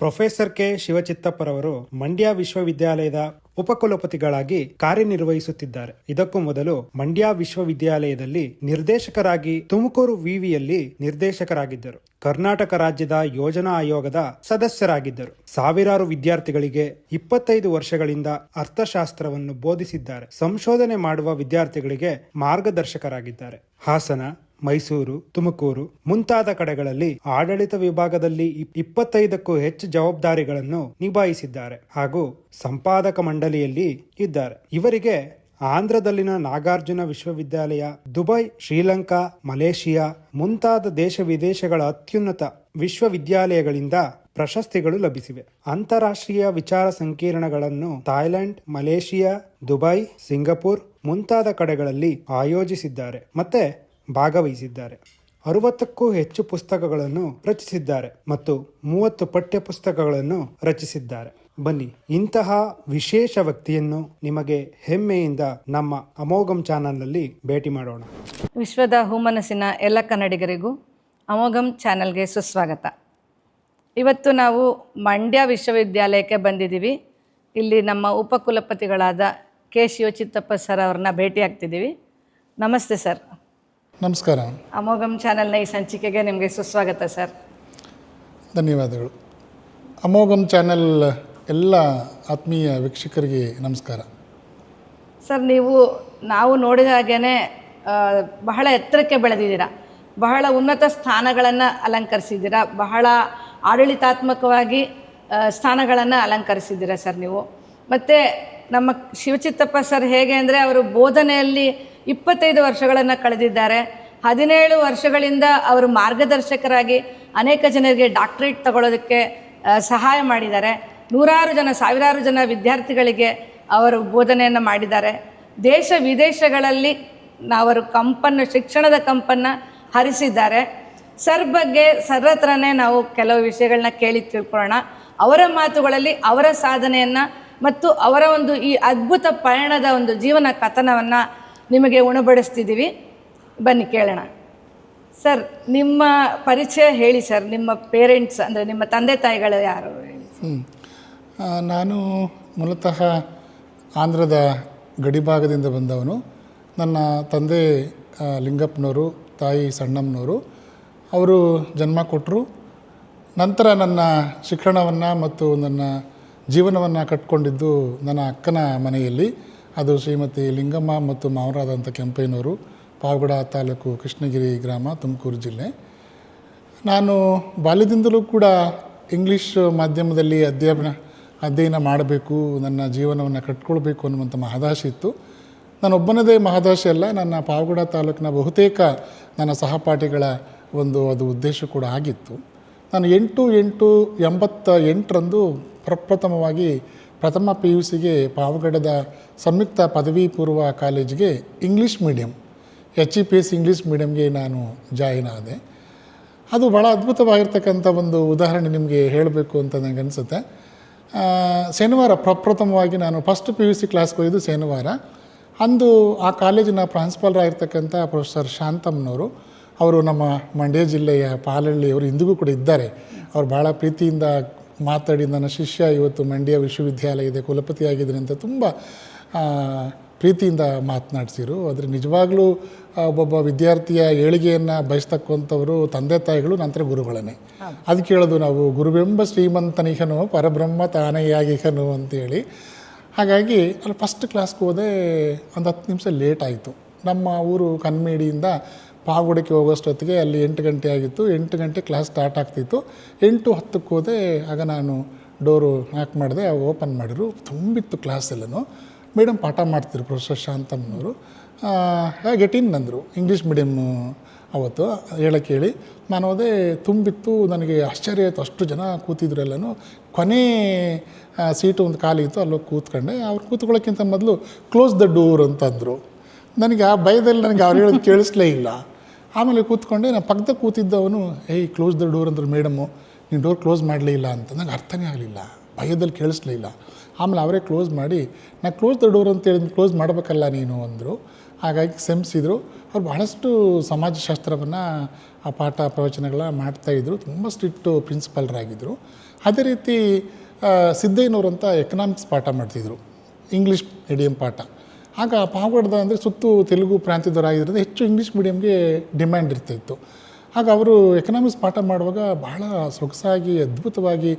Professor K ಶಿವಚಿತ್ತಪ್ಪರವರು Mandya ವಿಶ್ವವಿದ್ಯಾಲಯದ ಉಪಕುಲಪತಿಗಳಾಗಿ ಕಾರ್ಯನಿರ್ವಹಿಸುತ್ತಿದ್ದಾರೆ. ಇದಕ್ಕೂ ಮೊದಲು ಮಂಡ್ಯ ವಿಶ್ವವಿದ್ಯಾಲಯದಲ್ಲಿ ನಿರ್ದೇಶಕರಾಗಿ ತುಮಕೂರು ವಿವಿಯಲ್ಲಿ ನಿರ್ದೇಶಕರಾಗಿದ್ದರು. ಕರ್ನಾಟಕ ರಾಜ್ಯದ ಯೋಜನಾ ಆಯೋಗದ ಸದಸ್ಯರಾಗಿದ್ದರು. ಸಾವಿರಾರು ವಿದ್ಯಾರ್ಥಿಗಳಿಗೆ 25 ವರ್ಷಗಳಿಂದ ಅರ್ಥಶಾಸ್ತ್ರವನ್ನು ಬೋಧಿಸಿದ್ದಾರೆ. ಸಂಶೋಧನೆ ಮಾಡುವ ವಿದ್ಯಾರ್ಥಿಗಳಿಗೆ ಮಾರ್ಗದರ್ಶಕರಾಗಿದ್ದಾರೆ. ಹಾಸನ, ಮೈಸೂರು, ತುಮಕೂರು ಮುಂತಾದ ಕಡೆಗಳಲ್ಲಿ ಆಡಳಿತ ವಿಭಾಗದಲ್ಲಿ 25ಕ್ಕೂ ಹೆಚ್ಚು ಜವಾಬ್ದಾರಿಗಳನ್ನು ನಿಭಾಯಿಸಿದ್ದಾರೆ ಹಾಗೂ ಸಂಪಾದಕ ಮಂಡಳಿಯಲ್ಲಿ ಇದ್ದಾರೆ. ಇವರಿಗೆ ಆಂಧ್ರದಲ್ಲಿನ ನಾಗಾರ್ಜುನ ವಿಶ್ವವಿದ್ಯಾಲಯ, ದುಬೈ, ಶ್ರೀಲಂಕಾ, ಮಲೇಷಿಯಾ ಮುಂತಾದ ದೇಶ ವಿದೇಶಗಳ ಅತ್ಯುನ್ನತ ವಿಶ್ವವಿದ್ಯಾಲಯಗಳಿಂದ ಪ್ರಶಸ್ತಿಗಳು ಲಭಿಸಿವೆ. ಅಂತಾರಾಷ್ಟ್ರೀಯ ವಿಚಾರ ಸಂಕಿರಣಗಳನ್ನು ಥಾಯ್ಲೆಂಡ್, ಮಲೇಷಿಯಾ, ದುಬೈ, ಸಿಂಗಪುರ್ ಮುಂತಾದ ಕಡೆಗಳಲ್ಲಿ ಆಯೋಜಿಸಿದ್ದಾರೆ ಮತ್ತೆ ಭಾಗವಹಿಸಿದ್ದಾರೆ. 60ಕ್ಕೂ ಹೆಚ್ಚು ಪುಸ್ತಕಗಳನ್ನು ರಚಿಸಿದ್ದಾರೆ ಮತ್ತು 30 ಪಠ್ಯ ಪುಸ್ತಕಗಳನ್ನು ರಚಿಸಿದ್ದಾರೆ. ಬನ್ನಿ, ಇಂತಹ ವಿಶೇಷ ವ್ಯಕ್ತಿಯನ್ನು ನಿಮಗೆ ಹೆಮ್ಮೆಯಿಂದ ನಮ್ಮ ಅಮೋಘಂ ಚಾನಲ್ನಲ್ಲಿ ಭೇಟಿ ಮಾಡೋಣ. ವಿಶ್ವದ ಹುಮ್ಮನಸ್ಸಿನ ಎಲ್ಲ ಕನ್ನಡಿಗರಿಗೂ ಅಮೋಘಂ ಚಾನಲ್ಗೆ ಸುಸ್ವಾಗತ. ಇವತ್ತು ನಾವು ಮಂಡ್ಯ ವಿಶ್ವವಿದ್ಯಾಲಯಕ್ಕೆ ಬಂದಿದ್ದೀವಿ. ಇಲ್ಲಿ ನಮ್ಮ ಉಪಕುಲಪತಿಗಳಾದ ಕೆ ಶಿವಚಿತ್ತಪ್ಪ ಸರ್ ಅವ್ರನ್ನ ಭೇಟಿ ಆಗ್ತಿದ್ದೀವಿ. ನಮಸ್ತೆ ಸರ್. ನಮಸ್ಕಾರ. ಅಮೋಘಂ ಚಾನಲ್ನ ಈ ಸಂಚಿಕೆಗೆ ನಿಮಗೆ ಸುಸ್ವಾಗತ ಸರ್. ಧನ್ಯವಾದಗಳು. ಅಮೋಘಂ ಚಾನೆಲ್ ಎಲ್ಲ ಆತ್ಮೀಯ ವೀಕ್ಷಕರಿಗೆ ನಮಸ್ಕಾರ. ಸರ್, ನಾವು ನೋಡಿದ ಹಾಗೇ ಬಹಳ ಎತ್ತರಕ್ಕೆ ಬೆಳೆದಿದ್ದೀರಾ, ಬಹಳ ಉನ್ನತ ಸ್ಥಾನಗಳನ್ನು ಅಲಂಕರಿಸಿದ್ದೀರಾ, ಬಹಳ ಆಡಳಿತಾತ್ಮಕವಾಗಿ ಸ್ಥಾನಗಳನ್ನು ಅಲಂಕರಿಸಿದ್ದೀರಾ ಸರ್ ನೀವು. ಮತ್ತು ನಮ್ಮ ಶಿವಚಿತ್ತಪ್ಪ ಸರ್ ಹೇಗೆ ಅಂದರೆ ಅವರು ಬೋಧನೆಯಲ್ಲಿ 25 ವರ್ಷಗಳನ್ನು ಕಳೆದಿದ್ದಾರೆ. 17 ವರ್ಷಗಳಿಂದ ಅವರು ಮಾರ್ಗದರ್ಶಕರಾಗಿ ಅನೇಕ ಜನರಿಗೆ ಡಾಕ್ಟರೇಟ್ ತಗೊಳ್ಳೋದಕ್ಕೆ ಸಹಾಯ ಮಾಡಿದ್ದಾರೆ. ಸಾವಿರಾರು ಜನ ವಿದ್ಯಾರ್ಥಿಗಳಿಗೆ ಅವರು ಬೋಧನೆಯನ್ನು ಮಾಡಿದ್ದಾರೆ. ದೇಶ ವಿದೇಶಗಳಲ್ಲಿ ಅವರು ಶಿಕ್ಷಣದ ಕಂಪನ್ನು ಹರಿಸಿದ್ದಾರೆ. ಸರ್ ಬಗ್ಗೆ ಸರ್ ಹತ್ರನೇ ನಾವು ಕೆಲವು ವಿಷಯಗಳನ್ನ ಕೇಳಿ ತಿಳ್ಕೊಳ್ಳೋಣ. ಅವರ ಮಾತುಗಳಲ್ಲಿ ಅವರ ಸಾಧನೆಯನ್ನು ಮತ್ತು ಅವರ ಒಂದು ಈ ಅದ್ಭುತ ಪಯಣದ ಒಂದು ಜೀವನ ಕಥನವನ್ನು ನಿಮಗೆ ಉಣಬಡಿಸ್ತಿದ್ದೀವಿ. ಬನ್ನಿ ಕೇಳೋಣ. ಸರ್, ನಿಮ್ಮ ಪರಿಚಯ ಹೇಳಿ ಸರ್. ನಿಮ್ಮ ಪೇರೆಂಟ್ಸ್ ಅಂದರೆ ನಿಮ್ಮ ತಂದೆ ತಾಯಿಗಳು ಯಾರು ಹೇಳಿ? ನಾನು ಮೂಲತಃ ಆಂಧ್ರದ ಗಡಿಭಾಗದಿಂದ ಬಂದವನು. ನನ್ನ ತಂದೆ ಲಿಂಗಪ್ಪನವರು, ತಾಯಿ ಸಣ್ಣಮ್ಮನವರು. ಅವರು ಜನ್ಮ ಕೊಟ್ಟರು. ನಂತರ ನನ್ನ ಶಿಕ್ಷಣವನ್ನು ಮತ್ತು ನನ್ನ ಜೀವನವನ್ನು ಕಟ್ಕೊಂಡಿದ್ದು ನನ್ನ ಅಕ್ಕನ ಮನೆಯಲ್ಲಿ. ಅದು ಶ್ರೀಮತಿ ಲಿಂಗಮ್ಮ ಮತ್ತು ಮಾವರಾದಂಥ ಕೆಂಪಯ್ಯನವರು, ಪಾವಗಡ ತಾಲೂಕು, ಕೃಷ್ಣಗಿರಿ ಗ್ರಾಮ, ತುಮಕೂರು ಜಿಲ್ಲೆ. ನಾನು ಬಾಲ್ಯದಿಂದಲೂ ಕೂಡ ಇಂಗ್ಲೀಷ್ ಮಾಧ್ಯಮದಲ್ಲಿ ಅಧ್ಯಯನ ಮಾಡಬೇಕು, ನನ್ನ ಜೀವನವನ್ನು ಕಟ್ಕೊಳ್ಬೇಕು ಅನ್ನುವಂಥ ಮಹದಾಶೆ ಇತ್ತು. ನಾನೊಬ್ಬನದೇ ಮಹದಾಶೆ ಅಲ್ಲ, ನನ್ನ ಪಾವಗಡ ತಾಲೂಕಿನ ಬಹುತೇಕ ನನ್ನ ಸಹಪಾಠಿಗಳ ಅದು ಉದ್ದೇಶ ಕೂಡ ಆಗಿತ್ತು. ನಾನು 8/8/88ರಂದು ಪ್ರಪ್ರಥಮವಾಗಿ ಪ್ರಥಮ PUCಗೆ ಪಾವಗಡದ ಸಂಯುಕ್ತ ಪದವಿ ಪೂರ್ವ ಕಾಲೇಜಿಗೆ ಇಂಗ್ಲೀಷ್ ಮೀಡಿಯಂ HEPS ಇಂಗ್ಲೀಷ್ ಮೀಡಿಯಮ್ಗೆ ನಾನು ಜಾಯಿನ್ ಆದೆ. ಅದು ಭಾಳ ಅದ್ಭುತವಾಗಿರ್ತಕ್ಕಂಥ ಒಂದು ಉದಾಹರಣೆ ನಿಮಗೆ ಹೇಳಬೇಕು ಅಂತ ನನಗೆ ಅನಿಸುತ್ತೆ. ಶನಿವಾರ ಪ್ರಪ್ರಥಮವಾಗಿ ನಾನು ಫಸ್ಟ್ PUC ಕ್ಲಾಸ್ಗೆ ಹೋಗಿದ್ದು ಶನಿವಾರ. ಅಂದು ಆ ಕಾಲೇಜಿನ ಪ್ರಾಂಶುಪಾಲರಾಗಿರ್ತಕ್ಕಂಥ ಪ್ರೊಫೆಸರ್ ಶಾಂತಮ್ಮನವರು, ಅವರು ನಮ್ಮ ಮಂಡ್ಯ ಜಿಲ್ಲೆಯ ಪಾಲಹಳ್ಳಿಯವರು, ಇಂದಿಗೂ ಕೂಡ ಇದ್ದಾರೆ. ಅವರು ಭಾಳ ಪ್ರೀತಿಯಿಂದ ಮಾತಾಡಿ ನನ್ನ ಶಿಷ್ಯ ಇವತ್ತು ಮಂಡ್ಯ ವಿಶ್ವವಿದ್ಯಾಲಯದ ಕುಲಪತಿಯಾಗಿದ್ದೀನಿ ಅಂತ ತುಂಬ ಪ್ರೀತಿಯಿಂದ ಮಾತನಾಡಿಸಿರು. ಆದರೆ ನಿಜವಾಗ್ಲೂ ಒಬ್ಬೊಬ್ಬ ವಿದ್ಯಾರ್ಥಿಯ ಏಳಿಗೆಯನ್ನು ಬಯಸ್ತಕ್ಕಂಥವರು ತಂದೆ ತಾಯಿಗಳು, ನಂತರ ಗುರುಗಳನ್ನೇ. ಅದಕ್ಕೆ ಹೇಳೋದು ನಾವು, ಗುರುವೆಂಬ ಶ್ರೀಮಂತನಿಗನು ಪರಬ್ರಹ್ಮ ತಾನೆಯಾಗಿಗನು ಅಂತೇಳಿ. ಹಾಗಾಗಿ ಅಲ್ಲಿ ಫಸ್ಟ್ ಕ್ಲಾಸ್ಗೆ ಹೋದೆ. ಒಂದು 10 ನಿಮಿಷ ಲೇಟ್ ಆಯಿತು. ನಮ್ಮ ಊರು ಕನ್ಮೇಡಿಯಿಂದ ಪಾವಗಡಕ್ಕೆ ಹೋಗೋಷ್ಟೊತ್ತಿಗೆ ಅಲ್ಲಿ 8 ಗಂಟೆ ಆಗಿತ್ತು. 8 ಗಂಟೆ ಕ್ಲಾಸ್ ಸ್ಟಾರ್ಟ್ ಆಗ್ತಿತ್ತು. 8:10ಕ್ಕೆ ಹೋದೆ. ಆಗ ನಾನು ಡೋರು ನಾಕ್ ಮಾಡಿದೆ, ಓಪನ್ ಮಾಡಿದ್ರು. ತುಂಬಿತ್ತು ಕ್ಲಾಸ್ ಎಲ್ಲನೂ. ಮೇಡಮ್ ಪಾಠ ಮಾಡ್ತಿದ್ರು, ಪ್ರೊಫೆಸರ್ ಶಾಂತಮ್ಮನವರು. ಗೆಟ್ ಇನ್ ಅಂದರು. ಇಂಗ್ಲೀಷ್ ಮೀಡಿಯಮ್ಮು ಅವತ್ತು ಹೇಳಕ್ಕೆ ಹೇಳಿ ನಾನು ಹೋದೆ. ತುಂಬಿತ್ತು. ನನಗೆ ಆಶ್ಚರ್ಯ ಆಯಿತು, ಅಷ್ಟು ಜನ ಕೂತಿದ್ರು ಎಲ್ಲನೂ. ಕೊನೆ ಸೀಟು ಒಂದು ಖಾಲಿ ಇತ್ತು, ಅಲ್ಲೋಗಿ ಕೂತ್ಕೊಂಡೆ. ಅವ್ರು ಕೂತ್ಕೊಳ್ಳೋಕ್ಕಿಂತ ಮೊದಲು ಕ್ಲೋಸ್ ದ ಡೋರ್ ಅಂತಂದರು. ನನಗೆ ಆ ಭಯದಲ್ಲಿ ನನಗೆ ಅವ್ರು ಹೇಳೋದು ಕೇಳಿಸ್ಲೇ ಇಲ್ಲ. ಆಮೇಲೆ ಕೂತ್ಕೊಂಡೆ. ನಾನು ಪಕ್ಕದಾಗ ಕೂತಿದ್ದವನು, ಕ್ಲೋಸ್ ದ ಡೋರ್ ಅಂದರು ಮೇಡಮು, ನೀನು ಡೋರ್ ಕ್ಲೋಸ್ ಮಾಡಲೇ ಇಲ್ಲ ಅಂತ. ನನಗೆ ಅರ್ಥನೇ ಆಗಲಿಲ್ಲ, ಭಯದಲ್ಲಿ ಕೇಳಿಸ್ಲೇ ಇಲ್ಲ. ಆಮೇಲೆ ಅವರೇ ಕ್ಲೋಸ್ ಮಾಡಿ, ನಾನು ಕ್ಲೋಸ್ ದ ಡೋರ್ ಅಂತೇಳಿ ಕ್ಲೋಸ್ ಮಾಡಬೇಕಲ್ಲ ನೀನು ಅಂದರು. ಹಾಗಾಗಿ ಕ್ಷಮಿಸಿದರು. ಅವ್ರು ಬಹಳಷ್ಟು ಸಮಾಜಶಾಸ್ತ್ರವನ್ನು ಆ ಪಾಠ ಪ್ರವಚನಗಳ ಮಾಡ್ತಾಯಿದ್ರು. ತುಂಬ ಸ್ಟ್ರಿಕ್ಟು ಪ್ರಿನ್ಸಿಪಾಲ್ರಾಗಿದ್ದರು. ಅದೇ ರೀತಿ ಸಿದ್ದಯ್ಯನವರಂತ ಎಕನಾಮಿಕ್ಸ್ ಪಾಠ ಮಾಡ್ತಿದ್ರು, ಇಂಗ್ಲೀಷ್ ಮೀಡಿಯಂ ಪಾಠ. ಆಗ ಪಾವಗಡದ ಅಂದರೆ ಸುತ್ತು ತೆಲುಗು ಪ್ರಾಂತ್ಯದವರಾಗಿದ್ದರಿಂದ ಹೆಚ್ಚು ಇಂಗ್ಲೀಷ್ ಮೀಡಿಯಮ್ಗೆ ಡಿಮ್ಯಾಂಡ್ ಇರ್ತಾಯಿತ್ತು. ಆಗ ಅವರು ಎಕನಾಮಿಕ್ಸ್ ಪಾಠ ಮಾಡುವಾಗ ಬಹಳ ಸೊಗಸಾಗಿ ಅದ್ಭುತವಾಗಿ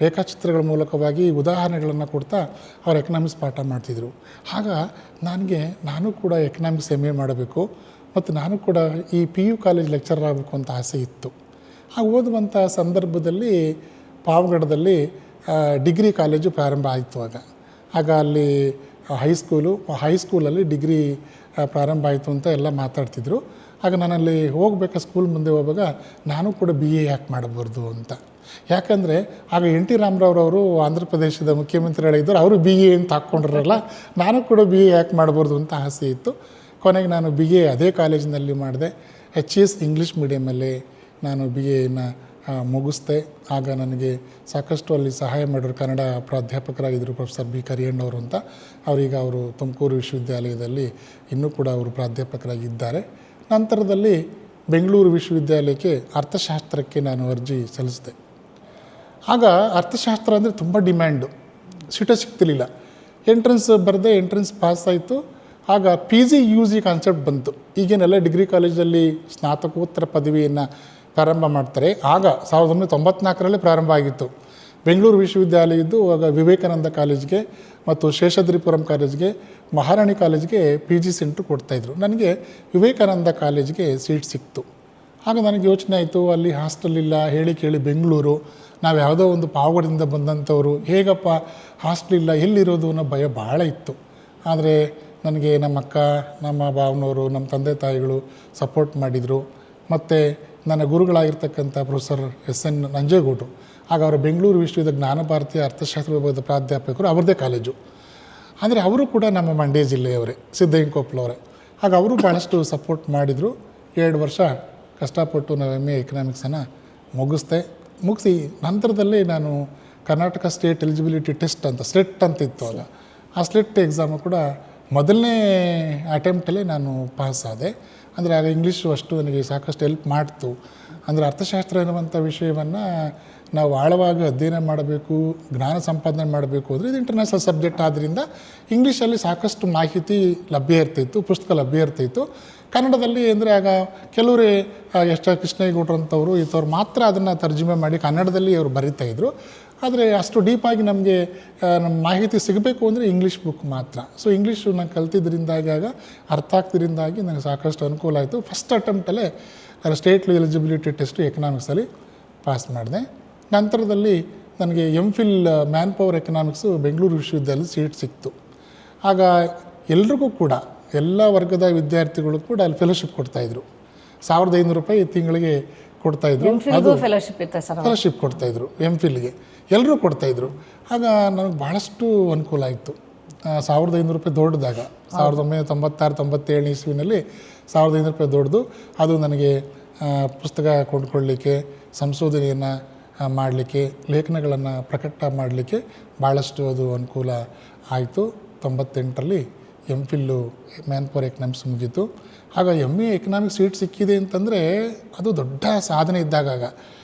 ರೇಖಾಚಿತ್ರಗಳ ಮೂಲಕವಾಗಿ ಉದಾಹರಣೆಗಳನ್ನು ಕೊಡ್ತಾ ಅವ್ರು ಎಕನಾಮಿಕ್ಸ್ ಪಾಠ ಮಾಡ್ತಿದ್ರು. ಆಗ ನಾನು ಕೂಡ ಎಕನಾಮಿಕ್ಸ್ MA ಮಾಡಬೇಕು ಮತ್ತು ನಾನು ಕೂಡ ಈ PU ಕಾಲೇಜ್ ಲೆಕ್ಚರರ್ ಆಗಬೇಕು ಅಂತ ಆಸೆ ಇತ್ತು. ಆಗ ಓದುವಂಥ ಸಂದರ್ಭದಲ್ಲಿ ಪಾವಗಡದಲ್ಲಿ ಡಿಗ್ರಿ ಕಾಲೇಜು ಪ್ರಾರಂಭ ಆಯಿತು. ಆಗ ಅಲ್ಲಿ ಹೈಸ್ಕೂಲಲ್ಲಿ ಡಿಗ್ರಿ ಪ್ರಾರಂಭ ಆಯಿತು ಅಂತ ಎಲ್ಲ ಮಾತಾಡ್ತಿದ್ರು. ಆಗ ನಾನಲ್ಲಿ ಹೋಗ್ಬೇಕಾ ಸ್ಕೂಲ್ ಮುಂದೆ ಹೋಗುವಾಗ ನಾನು ಕೂಡ BA ಯಾಕೆ ಮಾಡಬಾರ್ದು ಅಂತ. ಯಾಕಂದರೆ ಆಗ NT ರಾಮರಾವ್ರವರು ಆಂಧ್ರ ಪ್ರದೇಶದ ಮುಖ್ಯಮಂತ್ರಿಗಳಿದ್ದರು, ಅವರು BA ಅಂತ ಹಾಕ್ಕೊಂಡಿರಲ್ಲ, ನಾನು ಕೂಡ BA ಯಾಕೆ ಮಾಡಬಾರ್ದು ಅಂತ ಆಸೆ ಇತ್ತು. ಕೊನೆಗೆ ನಾನು BA ಅದೇ ಕಾಲೇಜಿನಲ್ಲಿ ಮಾಡಿದೆ. HES ಇಂಗ್ಲೀಷ್ ಮೀಡಿಯಮಲ್ಲಿ ನಾನು BAನ ಮುಗಿಸ್ದೆ. ಆಗ ನನಗೆ ಸಾಕಷ್ಟು ಅಲ್ಲಿ ಸಹಾಯ ಮಾಡಿದ್ರು ಕನ್ನಡ ಪ್ರಾಧ್ಯಾಪಕರಾಗಿದ್ದರು ಪ್ರೊಫೆಸರ್ B ಕರಿಯಣ್ಣವರು ಅಂತ. ಅವರು ತುಮಕೂರು ವಿಶ್ವವಿದ್ಯಾಲಯದಲ್ಲಿ ಇನ್ನೂ ಕೂಡ ಅವರು ಪ್ರಾಧ್ಯಾಪಕರಾಗಿದ್ದಾರೆ. ನಂತರದಲ್ಲಿ ಬೆಂಗಳೂರು ವಿಶ್ವವಿದ್ಯಾಲಯಕ್ಕೆ ಅರ್ಥಶಾಸ್ತ್ರಕ್ಕೆ ನಾನು ಅರ್ಜಿ ಸಲ್ಲಿಸಿದೆ. ಆಗ ಅರ್ಥಶಾಸ್ತ್ರ ಅಂದರೆ ತುಂಬ ಡಿಮ್ಯಾಂಡು, ಸೀಟೇ ಸಿಗ್ತಿರ್ಲಿಲ್ಲ. ಎಂಟ್ರೆನ್ಸ್ ಬರೆದೆ, ಎಂಟ್ರೆನ್ಸ್ ಪಾಸ್ ಆಯಿತು. ಆಗ PG UG ಕಾನ್ಸೆಪ್ಟ್ ಬಂತು. ಈಗೇನೆಲ್ಲ ಡಿಗ್ರಿ ಕಾಲೇಜಲ್ಲಿ ಸ್ನಾತಕೋತ್ತರ ಪದವಿಯನ್ನು ಪ್ರಾರಂಭ ಮಾಡ್ತಾರೆ. ಆಗ 1994 ಪ್ರಾರಂಭ ಆಗಿತ್ತು. ಬೆಂಗಳೂರು ವಿಶ್ವವಿದ್ಯಾಲಯದ್ದು ಆಗ ವಿವೇಕಾನಂದ ಕಾಲೇಜ್ಗೆ ಮತ್ತು ಶೇಷಾದ್ರಿಪುರಂ ಕಾಲೇಜ್ಗೆ, ಮಹಾರಾಣಿ ಕಾಲೇಜ್ಗೆ PG ಸೆಂಟ್ರ್ ಕೊಡ್ತಾಯಿದ್ರು. ನನಗೆ ವಿವೇಕಾನಂದ ಕಾಲೇಜ್ಗೆ ಸೀಟ್ ಸಿಕ್ತು. ಆಗ ನನಗೆ ಯೋಚನೆ ಆಯಿತು, ಅಲ್ಲಿ ಹಾಸ್ಟೆಲ್ ಇಲ್ಲ, ಹೇಳಿ ಕೇಳಿ ಬೆಂಗಳೂರು, ನಾವು ಯಾವುದೋ ಒಂದು ಪಾವಗಡದಿಂದ ಬಂದಂಥವ್ರು, ಹೇಗಪ್ಪ ಹಾಸ್ಟೆಲ್ ಇಲ್ಲ, ಎಲ್ಲಿರೋದು ಅನ್ನೋ ಭಯ ಭಾಳ ಇತ್ತು. ಆದರೆ ನನಗೆ ನಮ್ಮ ಅಕ್ಕ, ನಮ್ಮ ಭಾವನವರು, ನಮ್ಮ ತಂದೆ ತಾಯಿಗಳು ಸಪೋರ್ಟ್ ಮಾಡಿದರು. ಮತ್ತು ನನ್ನ ಗುರುಗಳಾಗಿರ್ತಕ್ಕಂಥ ಪ್ರೊಫೆಸರ್ SN ನಂಜೇಗೌಡರು, ಆಗ ಅವರು ಬೆಂಗಳೂರು ವಿಶ್ವವಿದ್ಯಾಲಯದ ಜ್ಞಾನಭಾರತಿ ಅರ್ಥಶಾಸ್ತ್ರ ವಿಭಾಗದ ಪ್ರಾಧ್ಯಾಪಕರು, ಅವ್ರದ್ದೇ ಕಾಲೇಜು. ಅಂದರೆ ಅವರು ಕೂಡ ನಮ್ಮ ಮಂಡ್ಯ ಜಿಲ್ಲೆಯವರೇ, ಸಿದ್ದಯ್ಯನಕೊಪ್ಪಲವರೇ. ಆಗ ಅವರು ಭಾಳಷ್ಟು ಸಪೋರ್ಟ್ ಮಾಡಿದರು. 2 ವರ್ಷ ಕಷ್ಟಪಟ್ಟು ನಾವು MA ಎಕನಾಮಿಕ್ಸನ್ನು ಮುಗಿಸಿ ನಂತರದಲ್ಲಿ ನಾನು ಕರ್ನಾಟಕ ಸ್ಟೇಟ್ ಎಲಿಜಿಬಿಲಿಟಿ ಟೆಸ್ಟ್ ಅಂತ ಸ್ಲೆಟ್ ಅಂತ ಇತ್ತು. ಆ ಸ್ಲೆಟ್ ಎಕ್ಸಾಮು ಕೂಡ ಮೊದಲನೇ ಅಟೆಂಪ್ಟಲ್ಲೇ ನಾನು ಪಾಸ್ ಆದೆ. ಅಂದರೆ ಆಗ ಇಂಗ್ಲೀಷು ಅಷ್ಟು ನನಗೆ ಸಾಕಷ್ಟು ಹೆಲ್ಪ್ ಮಾಡ್ತು. ಅಂದರೆ ಅರ್ಥಶಾಸ್ತ್ರ ಎನ್ನುವಂಥ ವಿಷಯವನ್ನು ನಾವು ಆಳವಾಗಿ ಅಧ್ಯಯನ ಮಾಡಬೇಕು, ಜ್ಞಾನ ಸಂಪಾದನೆ ಮಾಡಬೇಕು ಅಂದರೆ ಇದು ಇಂಟರ್ನ್ಯಾಷನಲ್ ಸಬ್ಜೆಕ್ಟ್ ಆದ್ದರಿಂದ ಇಂಗ್ಲೀಷಲ್ಲಿ ಸಾಕಷ್ಟು ಮಾಹಿತಿ ಲಭ್ಯ ಇರ್ತಿತ್ತು, ಪುಸ್ತಕ ಲಭ್ಯ ಇರ್ತಿತ್ತು. ಕನ್ನಡದಲ್ಲಿ ಅಂದರೆ ಆಗ ಕೆಲವರೇ ಎಸ್ ಕೃಷ್ಣೇಗೌಡರು ಅಂಥವ್ರು ಇಂಥವ್ರು ಮಾತ್ರ ಅದನ್ನು ತರ್ಜುಮೆ ಮಾಡಿ ಕನ್ನಡದಲ್ಲಿ ಅವರು ಬರೀತಾಯಿದ್ರು. ಆದರೆ ಅಷ್ಟು ಡೀಪಾಗಿ ನಮಗೆ ನಮ್ಮ ಮಾಹಿತಿ ಸಿಗಬೇಕು ಅಂದರೆ ಇಂಗ್ಲೀಷ್ ಬುಕ್ ಮಾತ್ರ. ಸೊ ಇಂಗ್ಲೀಷು ನಾನು ಕಲ್ತಿದ್ದರಿಂದಾಗಿ ಆಗ ಅರ್ಥ ಆಗ್ತಿದ್ದರಿಂದಾಗಿ ನನಗೆ ಸಾಕಷ್ಟು ಅನುಕೂಲ ಆಯಿತು. ಫಸ್ಟ್ ಅಟೆಂಪ್ಟಲ್ಲೇ ಸ್ಟೇಟ್ ಎಲಿಜಿಬಿಲಿಟಿ ಟೆಸ್ಟು ಎಕನಾಮಿಕ್ಸಲ್ಲಿ ಪಾಸ್ ಮಾಡಿದೆ. ನಂತರದಲ್ಲಿ ನನಗೆ MPhil man power economics Bengaluru ವಿಶ್ವವಿದ್ಯಾಲಯದ ಸೀಟ್ ಸಿಕ್ತು. ಆಗ ಎಲ್ರಿಗೂ ಕೂಡ, ಎಲ್ಲ ವರ್ಗದ ವಿದ್ಯಾರ್ಥಿಗಳು ಕೂಡ ಅಲ್ಲಿ ಫೆಲೋಶಿಪ್ ಕೊಡ್ತಾಯಿದ್ರು. 1500 ರೂಪಾಯಿ ತಿಂಗಳಿಗೆ ಕೊಡ್ತಾಯಿದ್ರು. ಅದು ಫೆಲೋಶಿಪ್ ಕೊಡ್ತಾಯಿದ್ರು MPhilಗೆ, ಎಲ್ಲರೂ ಕೊಡ್ತಾಯಿದ್ರು. ಆಗ ನನಗೆ ಭಾಳಷ್ಟು ಅನುಕೂಲ ಆಯಿತು. 1500 ರೂಪಾಯಿ ದೊಡ್ಡದಾಗ 1996-97 ಇಸ್ವಿನಲ್ಲಿ 1500 ರೂಪಾಯಿ ದೊಡ್ಡದು. ಅದು ನನಗೆ ಪುಸ್ತಕ ಕೊಂಡ್ಕೊಳ್ಳಲಿಕ್ಕೆ, ಸಂಶೋಧನೆಯನ್ನು ಮಾಡಲಿಕ್ಕೆ, ಲೇಖನಗಳನ್ನು ಪ್ರಕಟ ಮಾಡಲಿಕ್ಕೆ ಭಾಳಷ್ಟು ಅದು ಅನುಕೂಲ ಆಯಿತು. 98ರಲ್ಲಿ MPhil ಮ್ಯಾನ್ ಪವರ್ ಎಕನಾಮಿಕ್ಸ್ ಮುಗೀತು. ಆಗ MA ಎಕನಾಮಿಕ್ಸ್ ಸೀಟ್ ಸಿಕ್ಕಿದೆ ಅಂತಂದರೆ ಅದು ದೊಡ್ಡ ಸಾಧನೆ ಇದ್ದಾಗ.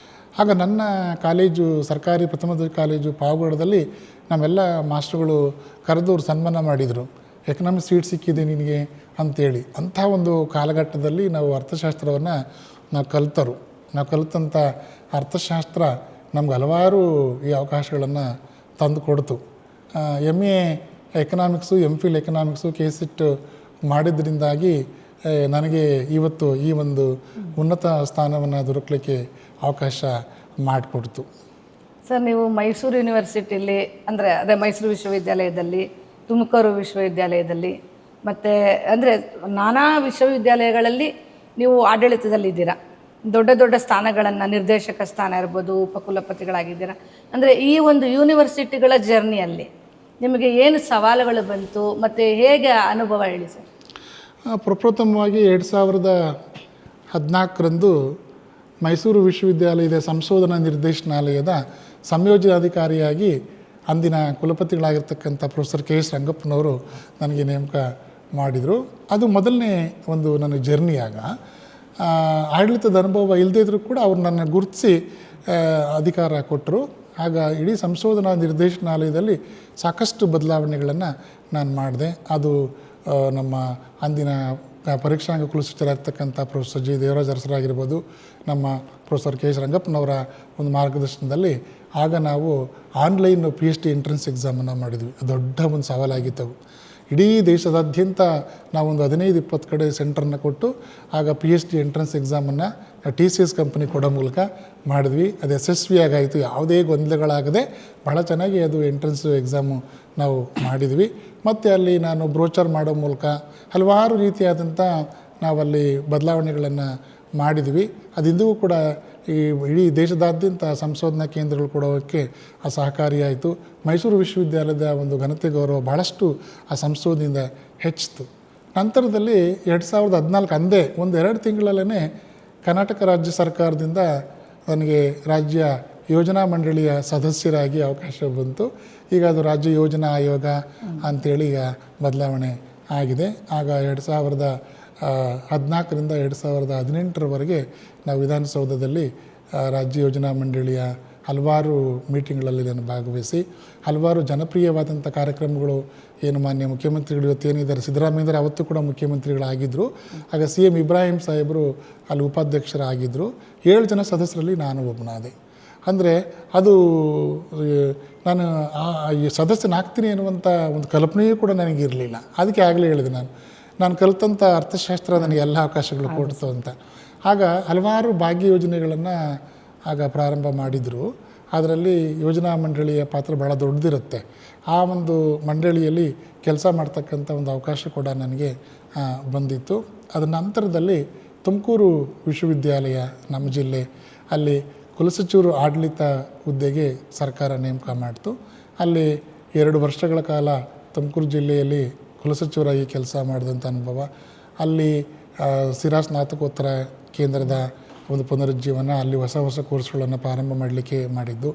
ಆಗ ನನ್ನ ಕಾಲೇಜು ಸರ್ಕಾರಿ ಪ್ರಥಮ ದರ್ಜೆ ಕಾಲೇಜು ಪಾವಗಡದಲ್ಲಿ ನಮ್ಮೆಲ್ಲ ಮಾಸ್ಟರ್ಗಳು ಕರೆದವ್ರು ಸನ್ಮಾನ ಮಾಡಿದರು. ಎಕನಾಮಿಕ್ಸ್ ಸೀಟ್ ಸಿಕ್ಕಿದೆ ನಿನಗೆ ಅಂಥೇಳಿ. ಅಂಥ ಒಂದು ಕಾಲಘಟ್ಟದಲ್ಲಿ ನಾವು ಅರ್ಥಶಾಸ್ತ್ರವನ್ನು ನಾವು ಕಲಿತಂಥ ಅರ್ಥಶಾಸ್ತ್ರ ನಮ್ಗೆ ಹಲವಾರು ಈ ಅವಕಾಶಗಳನ್ನು ತಂದು ಕೊಡ್ತು. MA economics, MPhil economics KCET ಮಾಡಿದ್ರಿಂದಾಗಿ ನನಗೆ ಇವತ್ತು ಈ ಒಂದು ಉನ್ನತ ಸ್ಥಾನವನ್ನು ದೊರಕಲಿಕ್ಕೆ ಅವಕಾಶ ಮಾಡಿಕೊಡ್ತು. ಸರ್, ನೀವು ಮೈಸೂರು ಯೂನಿವರ್ಸಿಟಿಯಲ್ಲಿ ಅಂದರೆ ಅದೇ ಮೈಸೂರು ವಿಶ್ವವಿದ್ಯಾಲಯದಲ್ಲಿ, ತುಮಕೂರು ವಿಶ್ವವಿದ್ಯಾಲಯದಲ್ಲಿ ಮತ್ತು ಅಂದರೆ ನಾನಾ ವಿಶ್ವವಿದ್ಯಾಲಯಗಳಲ್ಲಿ ನೀವು ಆಡಳಿತದಲ್ಲಿದ್ದೀರಾ. ದೊಡ್ಡ ದೊಡ್ಡ ಸ್ಥಾನಗಳನ್ನು, ನಿರ್ದೇಶಕ ಸ್ಥಾನ ಇರ್ಬೋದು, ಉಪಕುಲಪತಿಗಳಾಗಿದ್ದೀರಾ. ಅಂದರೆ ಈ ಒಂದು ಯೂನಿವರ್ಸಿಟಿಗಳ ಜರ್ನಿಯಲ್ಲಿ ನಿಮಗೆ ಏನು ಸವಾಲುಗಳು ಬಂತು ಮತ್ತು ಹೇಗೆ ಅನುಭವ ಹೇಳಿ ಸರ್? ಪ್ರಪ್ರಥಮವಾಗಿ 2014ರಂದು ಮೈಸೂರು ವಿಶ್ವವಿದ್ಯಾಲಯದ ಸಂಶೋಧನಾ ನಿರ್ದೇಶನಾಲಯದ ಸಂಯೋಜನಾಧಿಕಾರಿಯಾಗಿ ಅಂದಿನ ಕುಲಪತಿಗಳಾಗಿರ್ತಕ್ಕಂಥ ಪ್ರೊಫೆಸರ್ KS ರಂಗಪ್ಪನವರು ನನಗೆ ನೇಮಕ ಮಾಡಿದರು. ಅದು ಮೊದಲನೇ ಒಂದು ನನ್ನ ಜರ್ನಿ. ಆಗ ಆಡಳಿತದ ಅನುಭವ ಇಲ್ಲದೇ ಇದ್ದರೂ ಕೂಡ ಅವ್ರು ನನ್ನ ಗುರುತಿಸಿ ಅಧಿಕಾರ ಕೊಟ್ಟರು. ಆಗ ಇಡೀ ಸಂಶೋಧನಾ ನಿರ್ದೇಶನಾಲಯದಲ್ಲಿ ಸಾಕಷ್ಟು ಬದಲಾವಣೆಗಳನ್ನು ನಾನು ಮಾಡಿದೆ. ಅದು ನಮ್ಮ ಅಂದಿನ ಪರೀಕ್ಷಾಂಗ ಕುಲಸಚಿವರಾಗಿರ್ತಕ್ಕಂಥ ಪ್ರೊಫೆಸರ್ ಜಿ ದೇವರಾಜ್ ಅರಸರಾಗಿರ್ಬೋದು, ನಮ್ಮ ಪ್ರೊಫೆಸರ್ ಕೆ ಎಸ್ ರಂಗಪ್ಪನವರ ಒಂದು ಮಾರ್ಗದರ್ಶನದಲ್ಲಿ ಆಗ ನಾವು ಆನ್ಲೈನ್ PhD ಎಂಟ್ರೆನ್ಸ್ ಎಕ್ಸಾಮನ್ನು ಮಾಡಿದ್ವಿ. ದೊಡ್ಡ ಒಂದು ಸವಾಲಾಗಿತ್ತು. ಇಡೀ ದೇಶದಾದ್ಯಂತ ನಾವೊಂದು 15-20 ಕಡೆ ಸೆಂಟ್ರನ್ನು ಕೊಟ್ಟು ಆಗ PhD ಎಂಟ್ರೆನ್ಸ್ ಎಕ್ಸಾಮನ್ನು TCS ಕಂಪನಿ ಕೊಡೋ ಮೂಲಕ ಮಾಡಿದ್ವಿ. ಅದು ಯಶಸ್ವಿಯಾಗಾಯಿತು. ಯಾವುದೇ ಗೊಂದಲಗಳಾಗದೆ ಭಾಳ ಚೆನ್ನಾಗಿ ಅದು ಎಂಟ್ರೆನ್ಸ್ ಎಕ್ಸಾಮು ನಾವು ಮಾಡಿದ್ವಿ. ಮತ್ತು ಅಲ್ಲಿ ನಾನು ಬ್ರೋಚರ್ ಮಾಡೋ ಮೂಲಕ ಹಲವಾರು ರೀತಿಯಾದಂಥ ನಾವಲ್ಲಿ ಬದಲಾವಣೆಗಳನ್ನು ಮಾಡಿದ್ವಿ. ಅದಿಂದಿಗೂ ಕೂಡ ಈ ಇಡೀ ದೇಶದಾದ್ಯಂತ ಸಂಶೋಧನಾ ಕೇಂದ್ರಗಳು ಕೊಡೋಕ್ಕೆ ಸಹಕಾರಿಯಾಯಿತು. ಮೈಸೂರು ವಿಶ್ವವಿದ್ಯಾಲಯದ ಒಂದು ಘನತೆ ಗೌರವ ಭಾಳಷ್ಟು ಆ ಸಂಶೋಧನೆಯಿಂದ ಹೆಚ್ಚಿತು. ನಂತರದಲ್ಲಿ 2014 ಅಂದೇ 1-2 ತಿಂಗಳಲ್ಲೇ ಕರ್ನಾಟಕ ರಾಜ್ಯ ಸರ್ಕಾರದಿಂದ ನನಗೆ ರಾಜ್ಯ ಯೋಜನಾ ಮಂಡಳಿಯ ಸದಸ್ಯರಾಗಿ ಅವಕಾಶ ಬಂತು. ಈಗ ಅದು ರಾಜ್ಯ ಯೋಜನಾ ಆಯೋಗ ಅಂಥೇಳಿ ಈಗ ಬದಲಾವಣೆ ಆಗಿದೆ. ಆಗ 2014ರಿಂದ 2018ರವರೆಗೆ ನಾವು ವಿಧಾನಸೌಧದಲ್ಲಿ ರಾಜ್ಯ ಯೋಜನಾ ಮಂಡಳಿಯ ಹಲವಾರು ಮೀಟಿಂಗ್ಗಳಲ್ಲಿ ನಾನು ಭಾಗವಹಿಸಿ ಹಲವಾರು ಜನಪ್ರಿಯವಾದಂಥ ಕಾರ್ಯಕ್ರಮಗಳು ಏನು ಮಾನ್ಯ ಮುಖ್ಯಮಂತ್ರಿಗಳು ಇವತ್ತೇನಿದ್ದಾರೆ ಸಿದ್ದರಾಮಯ್ಯಂದ್ರೆ ಅವತ್ತು ಕೂಡ ಮುಖ್ಯಮಂತ್ರಿಗಳಾಗಿದ್ದರು. ಆಗ CM ಇಬ್ರಾಹಿಂ ಸಾಹೇಬರು ಅಲ್ಲಿ ಉಪಾಧ್ಯಕ್ಷರಾಗಿದ್ದರು. 7 ಜನ ಸದಸ್ಯರಲ್ಲಿ ನಾನು ಒಬ್ಬನಾದೆ. ಅಂದರೆ ಅದು ನಾನು ಸದಸ್ಯನಾಗ್ತೀನಿ ಅನ್ನುವಂಥ ಒಂದು ಕಲ್ಪನೆಯೂ ಕೂಡ ನನಗಿರಲಿಲ್ಲ. ಅದಕ್ಕೆ ಆಗಲೇ ಹೇಳಿದೆ ನಾನು ಕಲಿತಂಥ ಅರ್ಥಶಾಸ್ತ್ರ ನನಗೆ ಎಲ್ಲ ಅವಕಾಶಗಳು ಕೊಡ್ತು ಅಂತ. ಆಗ ಹಲವಾರು ಭಾಗ್ಯ ಯೋಜನೆಗಳನ್ನು ಆಗ ಪ್ರಾರಂಭ ಮಾಡಿದರು. ಅದರಲ್ಲಿ ಯೋಜನಾ ಮಂಡಳಿಯ ಪಾತ್ರ ಭಾಳ ದೊಡ್ಡದಿರುತ್ತೆ. ಆ ಒಂದು ಮಂಡಳಿಯಲ್ಲಿ ಕೆಲಸ ಮಾಡ್ತಕ್ಕಂಥ ಒಂದು ಅವಕಾಶ ಕೂಡ ನನಗೆ ಬಂದಿತ್ತು. ಅದರ ನಂತರದಲ್ಲಿ ತುಮಕೂರು ವಿಶ್ವವಿದ್ಯಾಲಯ ನಮ್ಮ ಜಿಲ್ಲೆ ಅಲ್ಲಿ ಕುಲಸಚಿವರು ಆಡಳಿತ ಹುದ್ದೆಗೆ ಸರ್ಕಾರ ನೇಮಕ ಮಾಡಿತು. ಅಲ್ಲಿ 2 ವರ್ಷಗಳ ಕಾಲ ತುಮಕೂರು ಜಿಲ್ಲೆಯಲ್ಲಿ ಕುಲಸಚಿವರಾಗಿ ಕೆಲಸ ಮಾಡಿದಂಥ ಅನುಭವ. ಅಲ್ಲಿ ಸಿರಾ ಸ್ನಾತಕೋತ್ತರ ಕೇಂದ್ರದ ಒಂದು ಪುನರುಜ್ಜೀವನ, ಅಲ್ಲಿ ಹೊಸ ಕೋರ್ಸ್ಗಳನ್ನು ಪ್ರಾರಂಭ ಮಾಡಲಿಕ್ಕೆ ಮಾಡಿದ್ದು.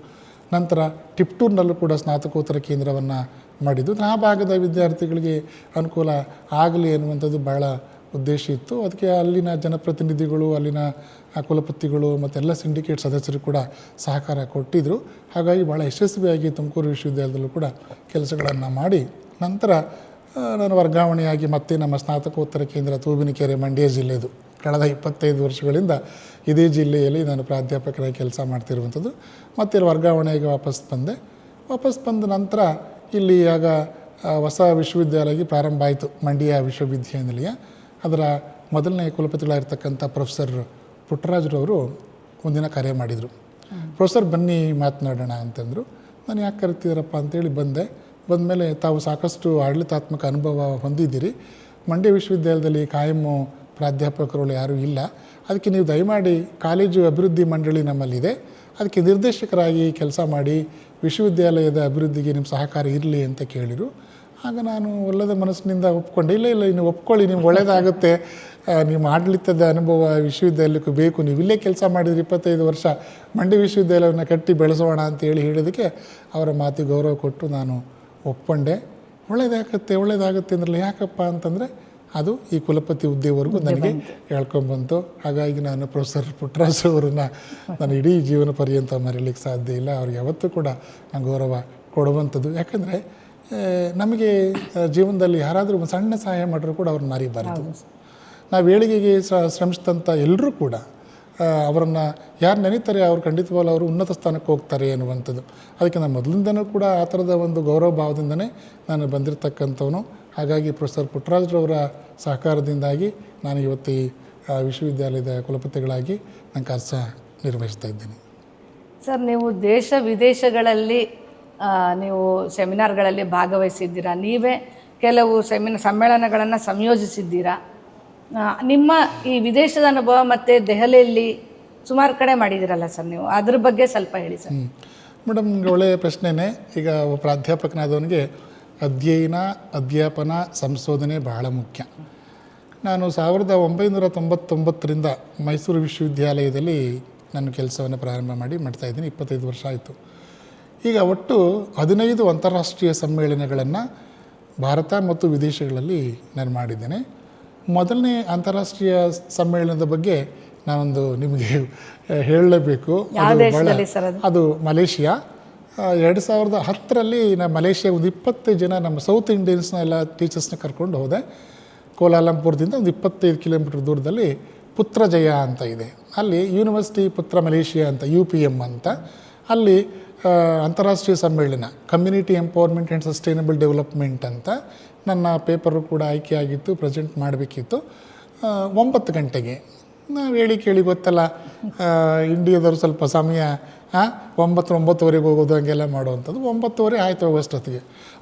ನಂತರ ಟಿಪ್ಟೂರ್ನಲ್ಲೂ ಕೂಡ ಸ್ನಾತಕೋತ್ತರ ಕೇಂದ್ರವನ್ನು ಮಾಡಿದ್ದು. ಆ ಭಾಗದ ವಿದ್ಯಾರ್ಥಿಗಳಿಗೆ ಅನುಕೂಲ ಆಗಲಿ ಅನ್ನುವಂಥದ್ದು ಭಾಳ ಉದ್ದೇಶ ಇತ್ತು. ಅದಕ್ಕೆ ಅಲ್ಲಿನ ಜನಪ್ರತಿನಿಧಿಗಳು, ಅಲ್ಲಿನ ಕುಲಪತಿಗಳು ಮತ್ತು ಎಲ್ಲ ಸಿಂಡಿಕೇಟ್ ಸದಸ್ಯರು ಕೂಡ ಸಹಕಾರ ಕೊಟ್ಟಿದ್ದರು. ಹಾಗಾಗಿ ಭಾಳ ಯಶಸ್ವಿಯಾಗಿ ತುಮಕೂರು ವಿಶ್ವವಿದ್ಯಾಲಯದಲ್ಲೂ ಕೂಡ ಕೆಲಸಗಳನ್ನು ಮಾಡಿ ನಂತರ ನಾನು ವರ್ಗಾವಣೆಯಾಗಿ ಮತ್ತೆ ನಮ್ಮ ಸ್ನಾತಕೋತ್ತರ ಕೇಂದ್ರ ತೂಬಿನಕೆರೆ ಮಂಡ್ಯ ಜಿಲ್ಲೆದು ಕಳೆದ 25 ವರ್ಷಗಳಿಂದ ಇದೇ ಜಿಲ್ಲೆಯಲ್ಲಿ ನಾನು ಪ್ರಾಧ್ಯಾಪಕರಾಗಿ ಕೆಲಸ ಮಾಡ್ತಿರುವಂಥದ್ದು. ಮತ್ತೆ ವರ್ಗಾವಣೆಯಾಗಿ ವಾಪಸ್ ಬಂದ ನಂತರ ಇಲ್ಲಿ ಆಗ ಹೊಸ ವಿಶ್ವವಿದ್ಯಾಲಯ ಪ್ರಾರಂಭ ಆಯಿತು, ಮಂಡ್ಯ ವಿಶ್ವವಿದ್ಯಾನಿಲಯ. ಅದರ ಮೊದಲನೇ ಕುಲಪತಿಗಳಾಗಿರ್ತಕ್ಕಂಥ ಪ್ರೊಫೆಸರ್ ಪುಟ್ಟರಾಜರವರು ಒಂದಿನ ಕರೆ ಮಾಡಿದರು. ಪ್ರೊಫೆಸರ್ ಬನ್ನಿ ಮಾತನಾಡೋಣ ಅಂತಂದರು. ನಾನು ಯಾಕೆ ಕರಿತಿದ್ದೀರಪ್ಪ ಅಂತೇಳಿ ಬಂದಮೇಲೆ ತಾವು ಸಾಕಷ್ಟು ಆಡಳಿತಾತ್ಮಕ ಅನುಭವ ಹೊಂದಿದ್ದೀರಿ, ಮಂಡ್ಯ ವಿಶ್ವವಿದ್ಯಾಲಯದಲ್ಲಿ ಕಾಯಂ ಪ್ರಾಧ್ಯಾಪಕರುಗಳು ಯಾರೂ ಇಲ್ಲ, ಅದಕ್ಕೆ ನೀವು ದಯಮಾಡಿ ಕಾಲೇಜು ಅಭಿವೃದ್ಧಿ ಮಂಡಳಿ ನಮ್ಮಲ್ಲಿದೆ, ಅದಕ್ಕೆ ನಿರ್ದೇಶಕರಾಗಿ ಕೆಲಸ ಮಾಡಿ ವಿಶ್ವವಿದ್ಯಾಲಯದ ಅಭಿವೃದ್ಧಿಗೆ ನಿಮ್ಮ ಸಹಕಾರ ಇರಲಿ ಅಂತ ಕೇಳಿದರು. ಆಗ ನಾನು ಒಳ್ಳೆದ ಮನಸ್ಸಿನಿಂದ ಒಪ್ಕೊಂಡೆ. ಇಲ್ಲ ನೀವು ಒಪ್ಕೊಳ್ಳಿ, ನಿಮ್ಗೆ ಒಳ್ಳೆಯದಾಗುತ್ತೆ, ನಿಮ್ಮ ಆಡಳಿತದ ಅನುಭವ ವಿಶ್ವವಿದ್ಯಾಲಯಕ್ಕೂ ಬೇಕು, ನೀವು ಇಲ್ಲೇ ಕೆಲಸ ಮಾಡಿದರೆ 25 ವರ್ಷ ಮಂಡ್ಯ ವಿಶ್ವವಿದ್ಯಾಲಯವನ್ನು ಕಟ್ಟಿ ಬೆಳೆಸೋಣ ಅಂತೇಳಿ ಹೇಳಿದ್ದಕ್ಕೆ ಅವರ ಮಾತಿಗೆ ಗೌರವ ಕೊಟ್ಟು ನಾನು ಒಪ್ಕೊಂಡೆ. ಒಳ್ಳೆಯದಾಗುತ್ತೆ ಅಂದ್ರಲ್ಲ, ಯಾಕಪ್ಪ ಅಂತಂದರೆ ಅದು ಈ ಕುಲಪತಿ ಹುದ್ದೆವರೆಗೂ ನನಗೆ ಹೇಳ್ಕೊಂಬಂತು. ಹಾಗಾಗಿ ನಾನು ಪ್ರೊಫೆಸರ್ ಪುಟ್ಟರಾಜ್ ಅವರನ್ನ ನಾನು ಇಡೀ ಜೀವನ ಪರ್ಯಂತ ಮರೀಲಿಕ್ಕೆ ಸಾಧ್ಯ ಇಲ್ಲ. ಅವ್ರಿಗೆ ಯಾವತ್ತೂ ಕೂಡ ನಾನು ಗೌರವ ಕೊಡುವಂಥದ್ದು. ಯಾಕಂದರೆ ನಮಗೆ ಜೀವನದಲ್ಲಿ ಯಾರಾದರೂ ಒಂದು ಸಣ್ಣ ಸಹಾಯ ಮಾಡಿದ್ರು ಕೂಡ ಅವ್ರನ್ನ ಮರಿಬಾರ್ದು. ನಾವು ಏಳಿಗೆಗೆ ಶ್ರಮಿಸಿದಂಥ ಎಲ್ಲರೂ ಕೂಡ ಅವರನ್ನು ಯಾರು ನೆನೀತಾರೆ ಅವ್ರು ಖಂಡಿತವಾಗ್ಲೂ ಅವರು ಉನ್ನತ ಸ್ಥಾನಕ್ಕೆ ಹೋಗ್ತಾರೆ ಅನ್ನುವಂಥದ್ದು. ಅದಕ್ಕೆ ನಾನು ಮೊದಲಿಂದನೂ ಕೂಡ ಆ ಥರದ ಒಂದು ಗೌರವ ಭಾವದಿಂದನೇ ನಾನು ಬಂದಿರತಕ್ಕಂಥವನು. ಹಾಗಾಗಿ ಪ್ರೊಫೆಸರ್ ಪುಟ್ಟರಾಜರವರ ಸಹಕಾರದಿಂದಾಗಿ ನಾನು ಇವತ್ತು ಈ ವಿಶ್ವವಿದ್ಯಾಲಯದ ಕುಲಪತಿಗಳಾಗಿ ನಾನು ಕೆಲಸ ನಿರ್ವಹಿಸ್ತಾ ಇದ್ದೀನಿ. ಸರ್, ನೀವು ದೇಶ ವಿದೇಶಗಳಲ್ಲಿ ನೀವು ಸೆಮಿನಾರ್ಗಳಲ್ಲಿ ಭಾಗವಹಿಸಿದ್ದೀರಾ, ನೀವೇ ಕೆಲವು ಸಮ್ಮೇಳನಗಳನ್ನು ಸಂಯೋಜಿಸಿದ್ದೀರಾ. ನಿಮ್ಮ ಈ ವಿದೇಶದ ಅನುಭವ ಮತ್ತು ದೆಹಲಿಯಲ್ಲಿ ಸುಮಾರು ಕಡೆ ಮಾಡಿದ್ದೀರಲ್ಲ ಸರ್, ನೀವು ಅದ್ರ ಬಗ್ಗೆ ಸ್ವಲ್ಪ ಹೇಳಿ ಸರ್. ಮೇಡಮ್, ಒಳ್ಳೆಯ ಪ್ರಶ್ನೆನೇ. ಈಗ ಪ್ರಾಧ್ಯಾಪಕನಾದವನಿಗೆ ಅಧ್ಯಯನ, ಅಧ್ಯಾಪನ, ಸಂಶೋಧನೆ ಬಹಳ ಮುಖ್ಯ. ನಾನು 1999ರಿಂದ ಮೈಸೂರು ವಿಶ್ವವಿದ್ಯಾಲಯದಲ್ಲಿ ನಾನು ಕೆಲಸವನ್ನು ಪ್ರಾರಂಭ ಮಾಡ್ತಾಯಿದ್ದೀನಿ. 25 ವರ್ಷ ಆಯಿತು. ಈಗ ಒಟ್ಟು 15 ಅಂತಾರಾಷ್ಟ್ರೀಯ ಸಮ್ಮೇಳನಗಳನ್ನು ಭಾರತ ಮತ್ತು ವಿದೇಶಗಳಲ್ಲಿ ನಾನು ಮಾಡಿದ್ದೇನೆ. ಮೊದಲನೇ ಅಂತಾರಾಷ್ಟ್ರೀಯ ಸಮ್ಮೇಳನದ ಬಗ್ಗೆ ನಾನೊಂದು ನಿಮಗೆ ಹೇಳಲೇಬೇಕು. ಅದು ಮಲೇಷಿಯಾ 2010ರಲ್ಲಿ ನಾನು ಮಲೇಷಿಯಾಗೆ ಒಂದು 20 ಜನ ನಮ್ಮ ಸೌತ್ ಇಂಡಿಯನ್ಸ್ನ ಎಲ್ಲ ಟೀಚರ್ಸ್ನ ಕರ್ಕೊಂಡು ಹೋದೆ. ಕೋಲಾಲಂಪುರದಿಂದ ಒಂದು 25 ಕಿಲೋಮೀಟ್ರ್ ದೂರದಲ್ಲಿ ಪುತ್ರಜಯ ಅಂತ ಇದೆ. ಅಲ್ಲಿ ಯೂನಿವರ್ಸಿಟಿ ಪುತ್ರ ಮಲೇಷಿಯಾ ಅಂತ UPM ಅಂತ, ಅಲ್ಲಿ ಅಂತಾರಾಷ್ಟ್ರೀಯ ಸಮ್ಮೇಳನ community empowerment and sustainable development ಅಂತ ನನ್ನ ಪೇಪರು ಕೂಡ ಆಯ್ಕೆಯಾಗಿತ್ತು, ಪ್ರೆಸೆಂಟ್ ಮಾಡಬೇಕಿತ್ತು. 9 ಗಂಟೆಗೆ ನಾವು ಹೇಳಿ ಕೇಳಿ ಗೊತ್ತಲ್ಲ, ಇಂಡಿಯಾದವರು ಸ್ವಲ್ಪ ಸಮಯ 9-9:30 ಹೋಗೋದು ಹಂಗೆಲ್ಲ ಮಾಡುವಂಥದ್ದು. 9:30 ಆಯ್ತು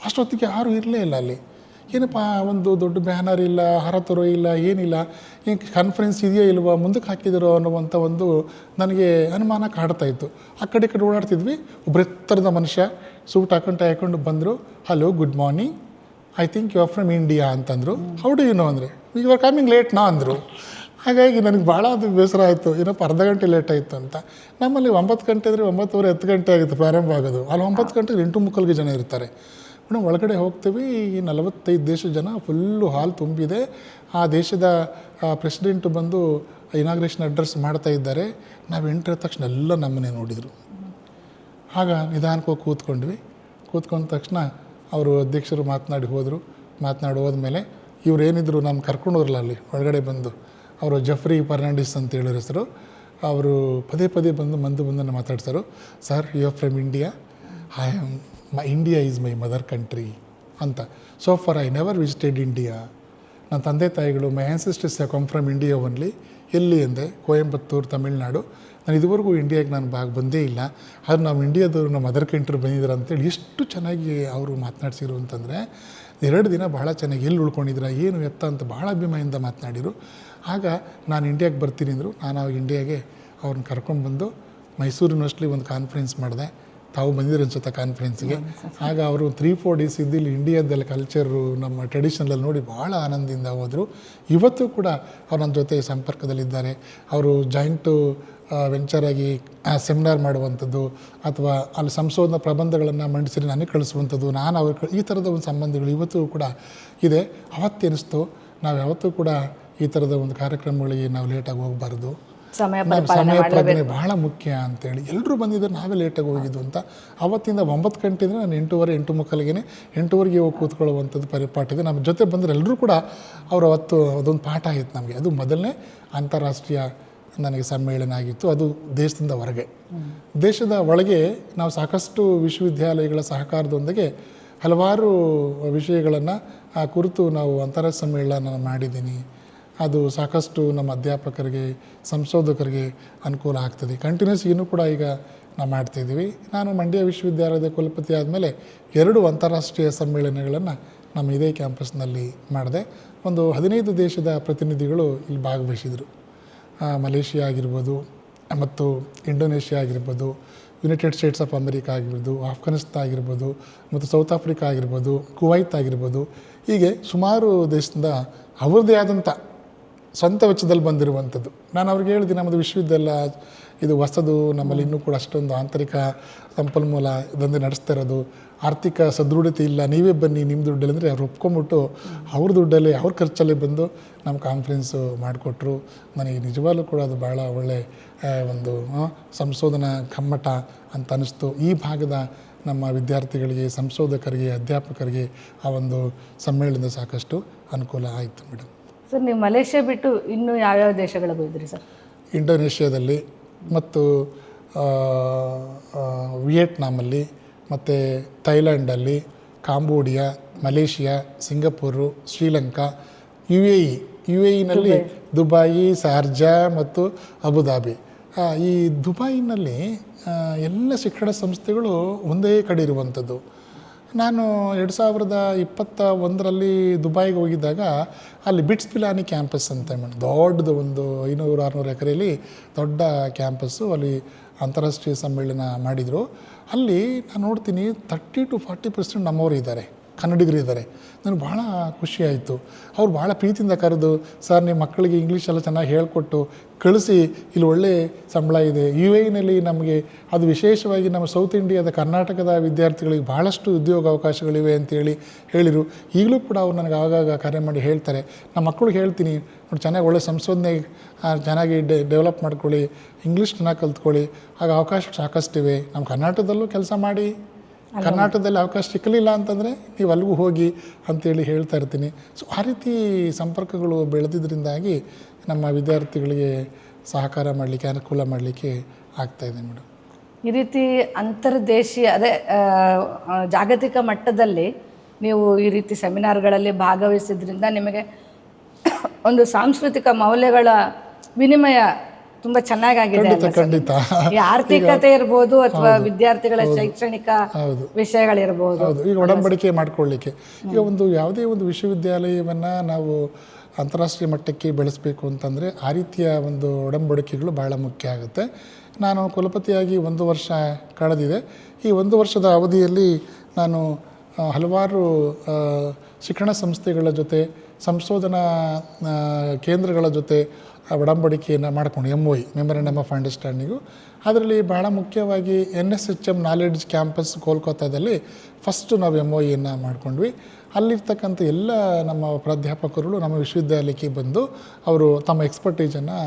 ಅಷ್ಟೊತ್ತಿಗೆ ಯಾರೂ ಇರಲೇ ಇಲ್ಲ ಅಲ್ಲಿ. ಏನಪ್ಪ, ಒಂದು ದೊಡ್ಡ ಬ್ಯಾನರ್ ಇಲ್ಲ, ಹರತರು ಇಲ್ಲ, ಏನಿಲ್ಲ, ಈಗ ಕಾನ್ಫರೆನ್ಸ್ ಇದೆಯೋ ಇಲ್ವಾ, ಮುಂದಕ್ಕೆ ಹಾಕಿದಿರೋ ಅನ್ನುವಂಥ ಒಂದು ನನಗೆ ಅನುಮಾನ ಕಾಡ್ತಾಯಿತ್ತು. ಆ ಕಡೆ ಓಡಾಡ್ತಿದ್ವಿ. ಒಬ್ಬರು ಎತ್ತರದ ಮನುಷ್ಯ ಸೂಟ್ ಹಾಕೊಂಡು ಬಂದರು. Hello, good morning, I think you are from India ಅಂತಂದರು. ಹೌ ಡು ಯು ನೋ ಅಂದರೆ, ಯು ಆರ್ ಕಮಿಂಗ್ ಲೇಟ್ ನಾ ಅಂದರು. ಹಾಗಾಗಿ ನನಗೆ ಭಾಳ ಅದು ಬೇಸರ ಆಯಿತು, ಏನಪ್ಪ ಅರ್ಧ ಗಂಟೆ ಲೇಟ್ ಆಯಿತು ಅಂತ. ನಮ್ಮಲ್ಲಿ 9 ಗಂಟೆ ಅಂದರೆ 9:30 10 ಗಂಟೆ ಆಗುತ್ತೆ ಪ್ರಾರಂಭ ಆಗೋದು. ಅಲ್ಲಿ 9 ಗಂಟೆಗೆ 8:45 ಜನ ಇರ್ತಾರೆ. ಮೇಡಮ್ ಒಳಗಡೆ ಹೋಗ್ತೀವಿ, 45 ದೇಶದ ಜನ, ಫುಲ್ಲು ಹಾಲ್ ತುಂಬಿದೆ. ಆ ದೇಶದ ಪ್ರೆಸಿಡೆಂಟು ಬಂದು ಇನಾಗ್ರೇಷನ್ ಅಡ್ರೆಸ್ ಮಾಡ್ತಾ ಇದ್ದಾರೆ. ನಾವು ಎಂಟ್ರ ತಕ್ಷಣ ಎಲ್ಲ ನಮ್ಮನ್ನೇ ನೋಡಿದರು. ಆಗ ನಿಧಾನಕ್ಕೆ ಕೂತ್ಕೊಂಡ್ವಿ. ಕೂತ್ಕೊಂಡ ತಕ್ಷಣ ಅವರು ಅಧ್ಯಕ್ಷರು ಮಾತನಾಡಿ ಹೋದ್ಮೇಲೆ ಇವ್ರು ಏನಿದ್ರು ನಾನು ಕರ್ಕೊಂಡು ಹೋದ್ರಲ್ಲ ಅಲ್ಲಿ ಒಳಗಡೆ ಬಂದು, ಅವರು ಜಫ್ರಿ ಫರ್ನಾಂಡಿಸ್ ಅಂತ ಹೇಳಿರೋ ಹೆಸರು. ಅವರು ಪದೇ ಬಂದು ಬಂದು ಮಾತಾಡ್ತಾರೆ. Sir, you are from India, India is my mother country ಅಂತ. So far I never visited India. ನನ್ನ ತಂದೆ ತಾಯಿಗಳು, my ancestors have come from India only. ಎಲ್ಲಿ ಅಂದೆ, ಕೊಯಂಬತ್ತೂರು, ತಮಿಳ್ನಾಡು. ನಾನು ಇದುವರೆಗೂ ಇಂಡಿಯಾಗೆ ನಾನು ಬಂದೇ ಇಲ್ಲ. ಆದ್ರೆ ನಾವು ಇಂಡಿಯಾದವರು ನಮ್ಮ ಮದರ್ ಕಂಟ್ರಿ ಬಂದಿದ್ದಾರೆ ಅಂತೇಳಿ ಎಷ್ಟು ಚೆನ್ನಾಗಿ ಅವರು ಮಾತನಾಡ್ಸಿರು ಅಂತಂದರೆ, 2 ದಿನ ಭಾಳ ಚೆನ್ನಾಗಿ ಎಲ್ಲಿ ಉಳ್ಕೊಂಡಿದ್ದೀರಾ, ಏನು ಎತ್ತ ಅಂತ ಭಾಳ ಅಭಿಮಾನದಿಂದ ಮಾತನಾಡಿರು. ಆಗ ನಾನು ಇಂಡಿಯಾಗೆ ಬರ್ತೀನಿ ಅಂದರು. ನಾನು ಆವಾಗ ಇಂಡಿಯಾಗೆ ಅವ್ರನ್ನ ಕರ್ಕೊಂಡ್ಬಂದು ಮೈಸೂರು ಯೂನಿವರ್ಸಿಟಿ ಒಂದು ಕಾನ್ಫರೆನ್ಸ್ ಮಾಡಿದೆ. ತಾವು ಬಂದಿರೋ ಅನ್ಸುತ್ತೆ ಕಾನ್ಫರೆನ್ಸ್ಗೆ. ಆಗ ಅವರು 3-4 ಡೇಸ್ ಇದ್ದು ಇಲ್ಲಿ ಇಂಡಿಯಾದಲ್ಲಿ ಕಲ್ಚರು, ನಮ್ಮ ಟ್ರೆಡಿಷನಲ್ಲಿ ನೋಡಿ ಭಾಳ ಆನಂದದಿಂದ ಹೋದರು. ಇವತ್ತು ಕೂಡ ಅವ್ರು ನನ್ನ ಜೊತೆ ಸಂಪರ್ಕದಲ್ಲಿದ್ದಾರೆ. ಅವರು ಜಾಯಿಂಟು ವೆಂಚರಾಗಿ ಸೆಮಿನಾರ್ ಮಾಡುವಂಥದ್ದು, ಅಥವಾ ಅಲ್ಲಿ ಸಂಶೋಧನಾ ಪ್ರಬಂಧಗಳನ್ನು ಮಂಡಿಸಿ ನನಗೆ ಕಳಿಸುವಂಥದ್ದು, ನಾನು ಅವ್ರಿಗೆ ಈ ಥರದ ಒಂದು ಸಂಬಂಧಗಳು ಇವತ್ತು ಕೂಡ ಇದೆ. ಅವತ್ತೇನಿಸ್ತು, ನಾವು ಯಾವತ್ತೂ ಕೂಡ ಈ ಥರದ ಒಂದು ಕಾರ್ಯಕ್ರಮಗಳಿಗೆ ನಾವು ಲೇಟಾಗಿ ಹೋಗಬಾರ್ದು, ಸಮಯ ಪಾಲನೆ ಭಾಳ ಮುಖ್ಯ ಅಂತೇಳಿ. ಎಲ್ಲರೂ ಬಂದಿದ್ದಾರೆ, ನಾವೇ ಲೇಟಾಗಿ ಹೋಗಿದ್ದು ಅಂತ. ಅವತ್ತಿಂದ 9 ಗಂಟೆ ಅಂದರೆ ನಾನು 8:15 8:30ಗೆ ಹೋಗಿ ಕೂತ್ಕೊಳ್ಳುವಂಥದ್ದು ಪರಿಪಾಠಿದೆ. ನಮ್ಮ ಜೊತೆ ಬಂದರೆ ಎಲ್ಲರೂ ಕೂಡ ಅವರು ಅವತ್ತು ಅದೊಂದು ಪಾಠ ಆಯಿತು ನಮಗೆ. ಅದು ಮೊದಲನೇ ಅಂತಾರಾಷ್ಟ್ರೀಯ ನನಗೆ ಸಮ್ಮೇಳನ ಆಗಿತ್ತು. ಅದು ದೇಶದಿಂದ ಹೊರಗೆ. ದೇಶದ ಒಳಗೆ ನಾವು ಸಾಕಷ್ಟು ವಿಶ್ವವಿದ್ಯಾಲಯಗಳ ಸಹಕಾರದೊಂದಿಗೆ ಹಲವಾರು ವಿಷಯಗಳನ್ನು ಕುರಿತು ನಾವು ಅಂತಾರಾಷ್ಟ್ರೀಯ ಸಮ್ಮೇಳನ ಮಾಡಿದ್ದೀನಿ. ಅದು ಸಾಕಷ್ಟು ನಮ್ಮ ಅಧ್ಯಾಪಕರಿಗೆ, ಸಂಶೋಧಕರಿಗೆ ಅನುಕೂಲ ಆಗ್ತದೆ. ಕಂಟಿನ್ಯೂಸ್ ಇನ್ನೂ ಕೂಡ ಈಗ ನಾವು ಮಾಡ್ತಾಯಿದ್ದೀವಿ. ನಾನು ಮಂಡ್ಯ ವಿಶ್ವವಿದ್ಯಾಲಯದ ಕುಲಪತಿ ಆದಮೇಲೆ 2 ಅಂತಾರಾಷ್ಟ್ರೀಯ ಸಮ್ಮೇಳನಗಳನ್ನು ನಮ್ಮ ಇದೇ ಕ್ಯಾಂಪಸ್ನಲ್ಲಿ ಮಾಡಿದೆ. ಒಂದು 15 ದೇಶದ ಪ್ರತಿನಿಧಿಗಳು ಇಲ್ಲಿ ಭಾಗವಹಿಸಿದರು. ಮಲೇಷಿಯಾ ಆಗಿರ್ಬೋದು, ಮತ್ತು ಇಂಡೋನೇಷ್ಯಾ ಆಗಿರ್ಬೋದು, ಯುನೈಟೆಡ್ ಸ್ಟೇಟ್ಸ್ ಆಫ್ ಅಮೆರಿಕಾ ಆಗಿರ್ಬೋದು, ಆಫ್ಘಾನಿಸ್ತಾನ ಆಗಿರ್ಬೋದು, ಮತ್ತು ಸೌತ್ ಆಫ್ರಿಕಾ ಆಗಿರ್ಬೋದು, ಕುವೈತ್ ಆಗಿರ್ಬೋದು, ಹೀಗೆ ಸುಮಾರು ದೇಶದಿಂದ ಅವ್ರದ್ದೇ ಆದಂಥ ಸ್ವಂತ ವೆಚ್ಚದಲ್ಲಿ ಬಂದಿರುವಂಥದ್ದು. ನಾನು ಅವ್ರಿಗೆ ಹೇಳಿದೆ, ನಮ್ಮದು ವಿಶ್ವವಿದ್ಯಾಲಯ ಇದು ಹೊಸದು, ನಮ್ಮಲ್ಲಿ ಇನ್ನೂ ಕೂಡ ಅಷ್ಟೊಂದು ಆಂತರಿಕ ಸಂಪನ್ಮೂಲ ದಂಧೆ ನಡೆಸ್ತಾ ಇರೋದು, ಆರ್ಥಿಕ ಸದೃಢತೆ ಇಲ್ಲ, ನೀವೇ ಬನ್ನಿ ನಿಮ್ಮ ದುಡ್ಡಲ್ಲಿ ಅಂದರೆ ಅವ್ರು ಒಪ್ಕೊಂಬಿಟ್ಟು ಅವ್ರ ದುಡ್ಡಲ್ಲಿ ಅವ್ರ ಖರ್ಚಲ್ಲೇ ಬಂದು ನಮ್ಮ ಕಾನ್ಫರೆನ್ಸು ಮಾಡಿಕೊಟ್ರು. ನನಗೆ ನಿಜವಾಗ್ಲೂ ಕೂಡ ಅದು ಭಾಳ ಒಳ್ಳೆ ಒಂದು ಸಂಶೋಧನಾ ಕಮ್ಮಟ ಅಂತ ಅನ್ನಿಸ್ತು. ಈ ಭಾಗದ ನಮ್ಮ ವಿದ್ಯಾರ್ಥಿಗಳಿಗೆ, ಸಂಶೋಧಕರಿಗೆ, ಅಧ್ಯಾಪಕರಿಗೆ ಆ ಒಂದು ಸಮ್ಮೇಳನದ ಸಾಕಷ್ಟು ಅನುಕೂಲ ಆಯಿತು ಮೇಡಮ್. ಸರ್, ನೀವು ಮಲೇಷ್ಯಾ ಬಿಟ್ಟು ಇನ್ನೂ ಯಾವ್ಯಾವ ದೇಶಗಳಿಗೆ ಹೋಗಿದ್ರಿ ಸರ್? ಇಂಡೋನೇಷ್ಯಾದಲ್ಲಿ, ಮತ್ತು ವಿಯೆಟ್ನಾಮಲ್ಲಿ, ಮತ್ತು ಥೈಲ್ಯಾಂಡಲ್ಲಿ, Cambodia, Malaysia, Singapore, Sri Lanka, U A ಇನಲ್ಲಿ ದುಬಾಯಿ, ಶಾರ್ಜಾ ಮತ್ತು ಅಬುದಾಬಿ. ಈ ದುಬಾಯಿನಲ್ಲಿ ಎಲ್ಲ ಶಿಕ್ಷಣ ಸಂಸ್ಥೆಗಳು ಒಂದೇ ಕಡೆ ಇರುವಂಥದ್ದು. ನಾನು 2021ರಲ್ಲಿ ದುಬೈಗೆ ಹೋಗಿದ್ದಾಗ ಅಲ್ಲಿ ಬಿಟ್ಸ್ ಪಿಲಾನಿ ಕ್ಯಾಂಪಸ್ ಅಂತ ಮೇಡಮ್, ದೊಡ್ಡದು ಒಂದು 500-600 ಎಕರೆಯಲ್ಲಿ ದೊಡ್ಡ ಕ್ಯಾಂಪಸ್ಸು. ಅಲ್ಲಿ ಅಂತಾರಾಷ್ಟ್ರೀಯ ಸಮ್ಮೇಳನ ಮಾಡಿದರು. ಅಲ್ಲಿ ನಾನು ನೋಡ್ತೀನಿ 30-40% ನಮ್ಮವರು ಇದ್ದಾರೆ. ಕನ್ನಡಿಗರಿದ್ದಾರೆ. ನನಗೆ ಭಾಳ ಖುಷಿಯಾಯಿತು. ಅವ್ರು ಭಾಳ ಪ್ರೀತಿಯಿಂದ ಕರೆದು, ಸರ್ ನಿಮ್ಮ ಮಕ್ಕಳಿಗೆ ಇಂಗ್ಲೀಷ್ ಎಲ್ಲ ಚೆನ್ನಾಗಿ ಹೇಳಿಕೊಟ್ಟು ಕಳಿಸಿ, ಇಲ್ಲಿ ಒಳ್ಳೆ ಸಂಬಳ ಇದೆ. UAEನಲ್ಲಿ ನಮಗೆ ಅದು ವಿಶೇಷವಾಗಿ ನಮ್ಮ ಸೌತ್ ಇಂಡಿಯಾದ ಕರ್ನಾಟಕದ ವಿದ್ಯಾರ್ಥಿಗಳಿಗೆ ಭಾಳಷ್ಟು ಉದ್ಯೋಗ ಅವಕಾಶಗಳಿವೆ ಅಂತೇಳಿ ಹೇಳಿದರು. ಈಗಲೂ ಕೂಡ ಅವ್ರು ನನಗೆ ಆಗಾಗ ಕರೆ ಮಾಡಿ ಹೇಳ್ತಾರೆ. ನಮ್ಮ ಮಕ್ಕಳಿಗೆ ಹೇಳ್ತೀನಿ, ನೋಡಿ ಚೆನ್ನಾಗಿ ಒಳ್ಳೆ ಸಂಶೋಧನೆ ಚೆನ್ನಾಗಿ ಡೆವಲಪ್ ಮಾಡ್ಕೊಳ್ಳಿ, ಇಂಗ್ಲೀಷ್ ಚೆನ್ನಾಗಿ ಕಲ್ತ್ಕೊಳ್ಳಿ, ಆಗ ಅವಕಾಶ ಸಾಕಷ್ಟಿವೆ. ನಮ್ಮ ಕರ್ನಾಟಕದಲ್ಲೂ ಕೆಲಸ ಮಾಡಿ, ಕರ್ನಾಟಕದಲ್ಲಿ ಅವಕಾಶ ಸಿಕ್ಕಲಿಲ್ಲ ಅಂತಂದರೆ ನೀವು ಅಲ್ಲಿಗೂ ಹೋಗಿ ಅಂತೇಳಿ ಹೇಳ್ತಾ ಇರ್ತೀನಿ. ಸೊ ಆ ರೀತಿ ಸಂಪರ್ಕಗಳು ಬೆಳೆದಿದ್ದರಿಂದಾಗಿ ನಮ್ಮ ವಿದ್ಯಾರ್ಥಿಗಳಿಗೆ ಸಹಕಾರ ಮಾಡಲಿಕ್ಕೆ, ಅನುಕೂಲ ಮಾಡಲಿಕ್ಕೆ ಆಗ್ತಾಯಿದೆ ಮೇಡಮ್. ಈ ರೀತಿ ಅಂತರ್ದೇಶೀಯ ಜಾಗತಿಕ ಮಟ್ಟದಲ್ಲಿ ನೀವು ಈ ರೀತಿ ಸೆಮಿನಾರ್ಗಳಲ್ಲಿ ಭಾಗವಹಿಸಿದ್ರಿಂದ ನಿಮಗೆ ಒಂದು ಸಾಂಸ್ಕೃತಿಕ ಮೌಲ್ಯಗಳ ವಿನಿಮಯ ತುಂಬ ಚೆನ್ನಾಗಾಗಿದೆ. ಖಂಡಿತ. ಈ ಆರ್ಥಿಕತೆ ಇರ್ಬೋದು ಅಥವಾ ವಿದ್ಯಾರ್ಥಿಗಳ ಶೈಕ್ಷಣಿಕ ವಿಷಯಗಳಿರ್ಬೋದು. ಹೌದು. ಈಗ ಒಡಂಬಡಿಕೆ ಮಾಡ್ಕೊಳ್ಳಿಕ್ಕೆ ಈಗ ಯಾವುದೇ ಒಂದು ವಿಶ್ವವಿದ್ಯಾಲಯವನ್ನು ನಾವು ಅಂತಾರಾಷ್ಟ್ರೀಯ ಮಟ್ಟಕ್ಕೆ ಬೆಳೆಸಬೇಕು ಅಂತಂದರೆ ಆ ರೀತಿಯ ಒಂದು ಒಡಂಬಡಿಕೆಗಳು ಭಾಳ ಮುಖ್ಯ ಆಗುತ್ತೆ. ನಾನು ಕುಲಪತಿಯಾಗಿ 1 ವರ್ಷ ಕಳೆದಿದೆ. ಈ 1 ವರ್ಷದ ಅವಧಿಯಲ್ಲಿ ನಾನು ಹಲವಾರು ಶಿಕ್ಷಣ ಸಂಸ್ಥೆಗಳ ಜೊತೆ, ಸಂಶೋಧನಾ ಕೇಂದ್ರಗಳ ಜೊತೆ ಒಡಂಬಡಿಕೆಯನ್ನು ಮಾಡಿಕೊಂಡು MOU ಮೆಮೊರಂಡಮ್ ಆಫ್ ಅಂಡರ್ಸ್ಟ್ಯಾಂಡಿಂಗು. ಅದರಲ್ಲಿ ಭಾಳ ಮುಖ್ಯವಾಗಿ NSHM ನಾಲೆಡ್ಜ್ ಕ್ಯಾಂಪಸ್ ಕೋಲ್ಕತ್ತಾದಲ್ಲಿ ಫಸ್ಟು ನಾವು MOUಯನ್ನು ಮಾಡಿಕೊಂಡ್ವಿ. ಅಲ್ಲಿರ್ತಕ್ಕಂಥ ಎಲ್ಲ ನಮ್ಮ ಪ್ರಾಧ್ಯಾಪಕರು ನಮ್ಮ ವಿಶ್ವವಿದ್ಯಾಲಯಕ್ಕೆ ಬಂದು ಅವರು ತಮ್ಮ ಎಕ್ಸ್ಪರ್ಟೀಸನ್ನು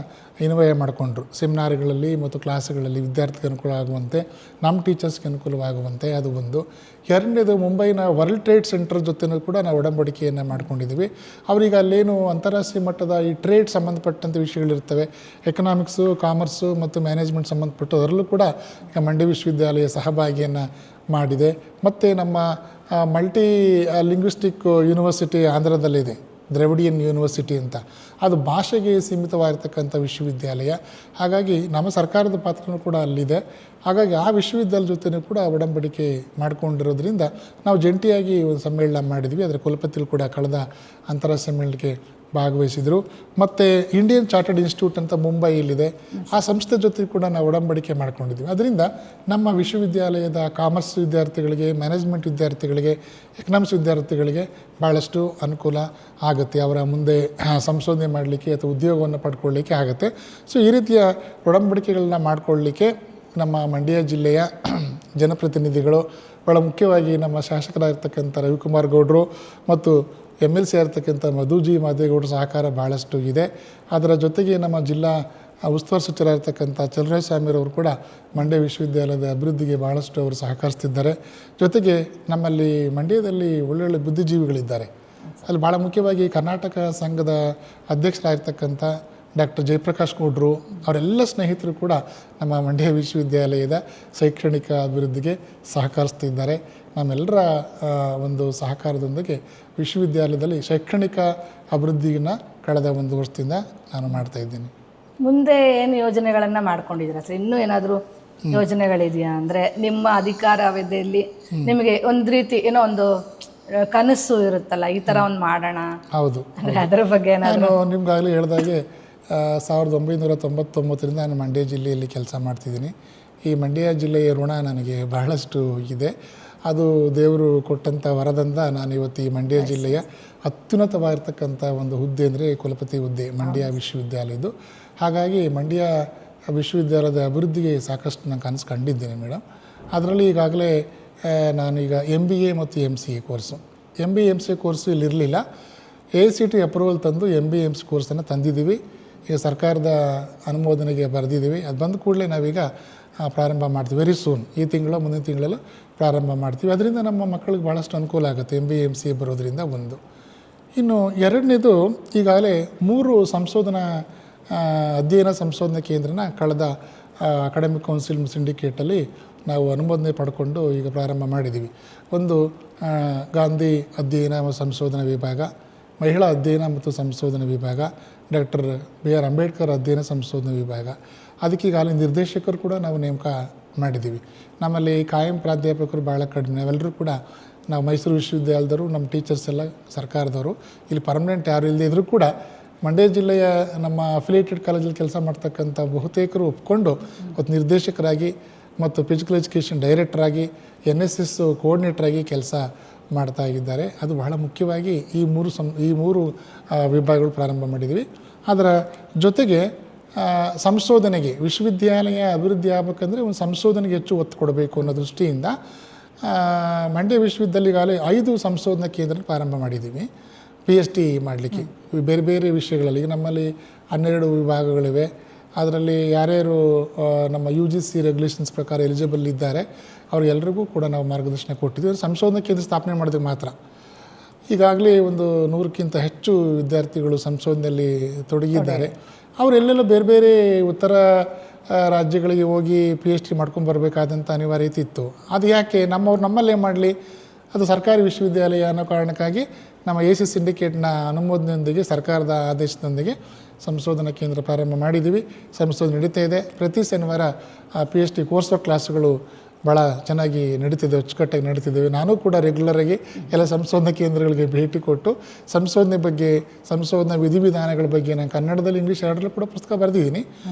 ಇನ್ವಯ ಮಾಡಿಕೊಂಡ್ರು. ಸೆಮಿನಾರ್ಗಳಲ್ಲಿ ಮತ್ತು ಕ್ಲಾಸ್ಗಳಲ್ಲಿ ವಿದ್ಯಾರ್ಥಿಗೆ ಅನುಕೂಲ ಆಗುವಂತೆ, ನಮ್ಮ ಟೀಚರ್ಸ್ಗೆ ಅನುಕೂಲವಾಗುವಂತೆ ಅದು ಒಂದು. ಎರಡನೇದು, ಮುಂಬೈನ ವರ್ಲ್ಡ್ ಟ್ರೇಡ್ ಸೆಂಟರ್ ಜೊತೆನೂ ಕೂಡ ನಾವು ಒಡಂಬಡಿಕೆಯನ್ನು ಮಾಡ್ಕೊಂಡಿದ್ದೀವಿ. ಅವರಿಗೆ ಅಲ್ಲೇನು ಅಂತಾರಾಷ್ಟ್ರೀಯ ಮಟ್ಟದ ಈ ಟ್ರೇಡ್ ಸಂಬಂಧಪಟ್ಟಂಥ ವಿಷಯಗಳಿರ್ತವೆ, ಎಕನಾಮಿಕ್ಸು, ಕಾಮರ್ಸು ಮತ್ತು ಮ್ಯಾನೇಜ್ಮೆಂಟ್ ಸಂಬಂಧಪಟ್ಟು ಅದರಲ್ಲೂ ಕೂಡ ಈಗ ಮಂಡ್ಯ ವಿಶ್ವವಿದ್ಯಾಲಯ ಸಹಭಾಗಿಯನ್ನು ಮಾಡಿದೆ. ಮತ್ತು ನಮ್ಮ ಮಲ್ಟಿ ಲಿಂಗ್ವಿಸ್ಟಿಕ್ ಯೂನಿವರ್ಸಿಟಿ ಆಂಧ್ರದಲ್ಲಿದೆ, ದ್ರವಿಡಿಯನ್ ಯೂನಿವರ್ಸಿಟಿ ಅಂತ. ಅದು ಭಾಷೆಗೆ ಸೀಮಿತವಾಗಿರ್ತಕ್ಕಂಥ ವಿಶ್ವವಿದ್ಯಾಲಯ. ಹಾಗಾಗಿ ನಮ್ಮ ಸರ್ಕಾರದ ಪಾತ್ರನೂ ಕೂಡ ಅಲ್ಲಿದೆ. ಹಾಗಾಗಿ ಆ ವಿಶ್ವವಿದ್ಯಾಲಯದ ಜೊತೆನೂ ಕೂಡ ಒಡಂಬಡಿಕೆ ಮಾಡಿಕೊಂಡಿರೋದ್ರಿಂದ ನಾವು ಜಂಟಿಯಾಗಿ ಒಂದು ಸಮ್ಮೇಳನ ಮಾಡಿದ್ವಿ. ಅದರ ಕುಲಪತಿಗಳು ಕೂಡ ಕಳೆದ ಅಂತಾರಾಷ್ಟ್ರೀಯ ಸಮ್ಮೇಳನಕ್ಕೆ ಭಾಗವಹಿಸಿದರು. ಮತ್ತು ಇಂಡಿಯನ್ ಚಾರ್ಟರ್ಡ್ ಇನ್ಸ್ಟಿಟ್ಯೂಟ್ ಅಂತ ಮುಂಬೈಯಲ್ಲಿದೆ, ಆ ಸಂಸ್ಥೆ ಜೊತೆ ಕೂಡ ನಾವು ಒಡಂಬಡಿಕೆ ಮಾಡ್ಕೊಂಡಿದ್ವಿ. ಅದರಿಂದ ನಮ್ಮ ವಿಶ್ವವಿದ್ಯಾಲಯದ ಕಾಮರ್ಸ್ ವಿದ್ಯಾರ್ಥಿಗಳಿಗೆ, ಮ್ಯಾನೇಜ್ಮೆಂಟ್ ವಿದ್ಯಾರ್ಥಿಗಳಿಗೆ, ಎಕನಾಮಿಕ್ಸ್ ವಿದ್ಯಾರ್ಥಿಗಳಿಗೆ ಭಾಳಷ್ಟು ಅನುಕೂಲ ಆಗುತ್ತೆ. ಅವರ ಮುಂದೆ ಸಂಶೋಧನೆ ಮಾಡಲಿಕ್ಕೆ ಅಥವಾ ಉದ್ಯೋಗವನ್ನು ಪಡ್ಕೊಳ್ಳಿಕ್ಕೆ ಆಗುತ್ತೆ. ಸೊ ಈ ರೀತಿಯ ಒಡಂಬಡಿಕೆಗಳನ್ನ ಮಾಡಿಕೊಳ್ಳಲಿಕ್ಕೆ ನಮ್ಮ ಮಂಡ್ಯ ಜಿಲ್ಲೆಯ ಜನಪ್ರತಿನಿಧಿಗಳು, ಭಾಳ ಮುಖ್ಯವಾಗಿ ನಮ್ಮ ಶಾಸಕರಾಗಿರ್ತಕ್ಕಂಥ ರವಿಕುಮಾರ್ ಗೌಡರು ಮತ್ತು MLC ಆಗಿರ್ತಕ್ಕಂಥ ಮಧುಜಿ ಮಾದೇಗೌಡರ ಸಹಕಾರ ಭಾಳಷ್ಟು ಇದೆ. ಅದರ ಜೊತೆಗೆ ನಮ್ಮ ಜಿಲ್ಲಾ ಉಸ್ತುವಾರಿ ಸಚಿವರಾಗಿರ್ತಕ್ಕಂಥ ಚಲುವರಾಯಸ್ವಾಮಿರವರು ಕೂಡ ಮಂಡ್ಯ ವಿಶ್ವವಿದ್ಯಾಲಯದ ಅಭಿವೃದ್ಧಿಗೆ ಭಾಳಷ್ಟು ಅವರು ಸಹಕರಿಸ್ತಿದ್ದಾರೆ. ಜೊತೆಗೆ ನಮ್ಮಲ್ಲಿ ಮಂಡ್ಯದಲ್ಲಿ ಒಳ್ಳೊಳ್ಳೆ ಬುದ್ಧಿಜೀವಿಗಳಿದ್ದಾರೆ. ಅಲ್ಲಿ ಭಾಳ ಮುಖ್ಯವಾಗಿ ಕರ್ನಾಟಕ ಸಂಘದ ಅಧ್ಯಕ್ಷರಾಗಿರ್ತಕ್ಕಂಥ ಡಾಕ್ಟರ್ ಜಯಪ್ರಕಾಶ್ ಗೌಡರು, ಅವರೆಲ್ಲ ಸ್ನೇಹಿತರು ಕೂಡ ನಮ್ಮ ಮಂಡ್ಯ ವಿಶ್ವವಿದ್ಯಾಲಯದ ಶೈಕ್ಷಣಿಕ ಅಭಿವೃದ್ಧಿಗೆ ಸಹಕರಿಸ್ತಿದ್ದಾರೆ. ನಮ್ಮೆಲ್ಲರ ಒಂದು ಸಹಕಾರದೊಂದಿಗೆ ವಿಶ್ವವಿದ್ಯಾಲಯದಲ್ಲಿ ಶೈಕ್ಷಣಿಕ ಅಭಿವೃದ್ಧಿಯನ್ನು ಕಳೆದ 1 ವರ್ಷದಿಂದ ನಾನು ಮಾಡ್ತಾಯಿದ್ದೀನಿ. ಮುಂದೆ ಏನು ಯೋಜನೆಗಳನ್ನು ಮಾಡ್ಕೊಂಡಿದ್ದೀರಾ ಸರ್? ಇನ್ನೂ ಏನಾದರೂ ಯೋಜನೆಗಳಿದೆಯಾ? ಅಂದರೆ ನಿಮ್ಮ ಅಧಿಕಾರಾವಧಿಯಲ್ಲಿ ನಿಮಗೆ ಒಂದು ರೀತಿ ಏನೋ ಒಂದು ಕನಸು ಇರುತ್ತಲ್ಲ, ಈ ಥರ ಒಂದು ಮಾಡೋಣ. ಹೌದು, ಅದರ ಬಗ್ಗೆ ನಾನು ನಿಮ್ಗಾಗಲೇ ಹೇಳಿದಾಗೆ 1999ರಿಂದ ನಾನು ಮಂಡ್ಯ ಜಿಲ್ಲೆಯಲ್ಲಿ ಕೆಲಸ ಮಾಡ್ತಿದ್ದೀನಿ. ಈ ಮಂಡ್ಯ ಜಿಲ್ಲೆಯ ಋಣ ನನಗೆ ಬಹಳಷ್ಟು ಇದೆ. ಅದು ದೇವರು ಕೊಟ್ಟಂಥ ವರದಿಂದ ನಾನು ಇವತ್ತು ಈ ಮಂಡ್ಯ ಜಿಲ್ಲೆಯ ಅತ್ಯುನ್ನತವಾಗಿರ್ತಕ್ಕಂಥ ಒಂದು ಹುದ್ದೆ ಅಂದರೆ ಕುಲಪತಿ ಹುದ್ದೆ ಮಂಡ್ಯ ವಿಶ್ವವಿದ್ಯಾಲಯದ್ದು. ಹಾಗಾಗಿ ಮಂಡ್ಯ ವಿಶ್ವವಿದ್ಯಾಲಯದ ಅಭಿವೃದ್ಧಿಗೆ ಸಾಕಷ್ಟು ನಾನು ಕನಸು ಕಂಡಿದ್ದೇನೆ ಮೇಡಮ್. ಅದರಲ್ಲಿ ಈಗಾಗಲೇ ನಾನೀಗ MBA ಮತ್ತು MCA course, MBA MCA course ಇಲ್ಲಿರಲಿಲ್ಲ. AICT ಅಪ್ರೂವಲ್ ತಂದು MBA MCA ಕೋರ್ಸನ್ನು ತಂದಿದ್ದೀವಿ. ಈಗ ಸರ್ಕಾರದ ಅನುಮೋದನೆಗೆ ಬರೆದಿದ್ದೀವಿ. ಅದು ಬಂದ ಕೂಡಲೇ ನಾವೀಗ ಪ್ರಾರಂಭ ಮಾಡ್ತೀವಿ. ವೆರಿ ಸೂನ್, ಈ ತಿಂಗಳು ಮುಂದಿನ ತಿಂಗಳಲ್ಲೂ ಪ್ರಾರಂಭ ಮಾಡ್ತೀವಿ. ಅದರಿಂದ ನಮ್ಮ ಮಕ್ಕಳಿಗೆ ಭಾಳಷ್ಟು ಅನುಕೂಲ ಆಗುತ್ತೆ MBA MCA ಬರೋದರಿಂದ. ಒಂದು ಇನ್ನು ಎರಡನೇದು, ಈಗಾಗಲೇ 3 ಸಂಶೋಧನಾ ಅಧ್ಯಯನ ಸಂಶೋಧನಾ ಕೇಂದ್ರನ ಕಳೆದ ಅಕಾಡೆಮಿಕ್ ಕೌನ್ಸಿಲ್ ಸಿಂಡಿಕೇಟಲ್ಲಿ ನಾವು ಅನುಮೋದನೆ ಪಡ್ಕೊಂಡು ಈಗ ಪ್ರಾರಂಭ ಮಾಡಿದ್ದೀವಿ. ಒಂದು ಗಾಂಧಿ ಅಧ್ಯಯನ ಮತ್ತು ಸಂಶೋಧನಾ ವಿಭಾಗ, ಮಹಿಳಾ ಅಧ್ಯಯನ ಮತ್ತು ಸಂಶೋಧನಾ ವಿಭಾಗ, ಡಾಕ್ಟರ್ BR ಅಂಬೇಡ್ಕರ್ ಅಧ್ಯಯನ ಸಂಶೋಧನಾ ವಿಭಾಗ. ಅದಕ್ಕೆ ಈಗಾಗಲೇ ನಿರ್ದೇಶಕರು ಕೂಡ ನಾವು ನೇಮಕ ಮಾಡಿದ್ದೀವಿ. ನಮ್ಮಲ್ಲಿ ಕಾಯಂ ಪ್ರಾಧ್ಯಾಪಕರು ಭಾಳ ಕಡಿಮೆ. ನಾವೆಲ್ಲರೂ ಕೂಡ ನಾವು ಮೈಸೂರು ವಿಶ್ವವಿದ್ಯಾಲಯದವರು, ನಮ್ಮ ಟೀಚರ್ಸ್ ಎಲ್ಲ ಸರ್ಕಾರದವರು. ಇಲ್ಲಿ ಪರ್ಮನೆಂಟ್ ಯಾರು ಇಲ್ಲದೆ ಇದ್ದರೂ ಕೂಡ ಮಂಡ್ಯ ಜಿಲ್ಲೆಯ ನಮ್ಮ ಅಫಿಲಿಯೇಟೆಡ್ ಕಾಲೇಜಲ್ಲಿ ಕೆಲಸ ಮಾಡ್ತಕ್ಕಂಥ ಬಹುತೇಕರು ಒಪ್ಕೊಂಡು ಅವತ್ತು ನಿರ್ದೇಶಕರಾಗಿ ಮತ್ತು ಫಿಸಿಕಲ್ ಎಜುಕೇಷನ್ ಡೈರೆಕ್ಟರಾಗಿ NSS ಕೋಆರ್ಡಿನೇಟರಾಗಿ ಕೆಲಸ ಮಾಡ್ತಾ ಇದ್ದಾರೆ. ಅದು ಬಹಳ ಮುಖ್ಯವಾಗಿ ಈ ಮೂರು ವಿಭಾಗಗಳು ಪ್ರಾರಂಭ ಮಾಡಿದ್ವಿ. ಅದರ ಜೊತೆಗೆ ಸಂಶೋಧನೆಗೆ, ವಿಶ್ವವಿದ್ಯಾಲಯ ಅಭಿವೃದ್ಧಿ ಆಗಬೇಕಂದ್ರೆ ಒಂದು ಸಂಶೋಧನೆಗೆ ಹೆಚ್ಚು ಒತ್ತು ಕೊಡಬೇಕು ಅನ್ನೋ ದೃಷ್ಟಿಯಿಂದ ಮಂಡ್ಯ ವಿಶ್ವವಿದ್ಯಾಲಯದಲ್ಲಿ 5 ಸಂಶೋಧನಾ ಕೇಂದ್ರ ಪ್ರಾರಂಭ ಮಾಡಿದ್ದೀವಿ. PhD ಮಾಡಲಿಕ್ಕೆ ಬೇರೆ ಬೇರೆ ವಿಷಯಗಳಲ್ಲಿ. ಈಗ ನಮ್ಮಲ್ಲಿ 12 ವಿಭಾಗಗಳಿವೆ. ಅದರಲ್ಲಿ ಯಾರ್ಯಾರು ನಮ್ಮ UGC ರೆಗ್ಯುಲೇಷನ್ಸ್ ಪ್ರಕಾರ ಎಲಿಜಿಬಲ್ ಇದ್ದಾರೆ ಅವರೆಲ್ಲರಿಗೂ ಕೂಡ ನಾವು ಮಾರ್ಗದರ್ಶನ ಕೊಟ್ಟಿದ್ದೀವಿ. ಸಂಶೋಧನಾ ಕೇಂದ್ರ ಸ್ಥಾಪನೆ ಮಾಡಿದ್ರೆ ಮಾತ್ರ. ಈಗಾಗಲೇ ಒಂದು 100ಕ್ಕಿಂತ ಹೆಚ್ಚು ವಿದ್ಯಾರ್ಥಿಗಳು ಸಂಶೋಧನೆಯಲ್ಲಿ ತೊಡಗಿದ್ದಾರೆ. ಅವರೆಲ್ಲೆಲ್ಲ ಬೇರೆ ಬೇರೆ ಉತ್ತರ ರಾಜ್ಯಗಳಿಗೆ ಹೋಗಿ PhD ಮಾಡ್ಕೊಂಡು ಬರಬೇಕಾದಂಥ ಅನಿವಾರ್ಯತೆ ಇತ್ತು. ಅದು ಯಾಕೆ ನಮ್ಮಲ್ಲೇ ಮಾಡಲಿ, ಅದು ಸರ್ಕಾರಿ ವಿಶ್ವವಿದ್ಯಾಲಯ ಅನ್ನೋ ಕಾರಣಕ್ಕಾಗಿ ನಮ್ಮ AC ಸಿಂಡಿಕೇಟ್ನ ಅನುಮೋದನೆಯೊಂದಿಗೆ, ಸರ್ಕಾರದ ಆದೇಶದೊಂದಿಗೆ ಸಂಶೋಧನಾ ಕೇಂದ್ರ ಪ್ರಾರಂಭ ಮಾಡಿದ್ದೀವಿ. ಸಂಶೋಧನೆ ನಡೀತಾ ಇದೆ. ಪ್ರತಿ ಶನಿವಾರ PhD ಕೋರ್ಸ್ ವರ್ಕ್ ಕ್ಲಾಸ್ಗಳು ಭಾಳ ಚೆನ್ನಾಗಿ ನಡೀತಿದೆ, ಅಚ್ಚುಕಟ್ಟಾಗಿ ನಡೀತಿದ್ದೇವೆ. ನಾನು ಕೂಡ ರೆಗ್ಯುಲರಾಗಿ ಎಲ್ಲ ಸಂಶೋಧನಾ ಕೇಂದ್ರಗಳಿಗೆ ಭೇಟಿ ಕೊಟ್ಟು ಸಂಶೋಧನೆ ಬಗ್ಗೆ, ಸಂಶೋಧನಾ ವಿಧಿವಿಧಾನಗಳ ಬಗ್ಗೆ ನಾನು ಕನ್ನಡದಲ್ಲಿ, ಇಂಗ್ಲೀಷ್ ಎರಡರಲ್ಲೂ ಕೂಡ ಪುಸ್ತಕ ಬರೆದಿದ್ದೀನಿ.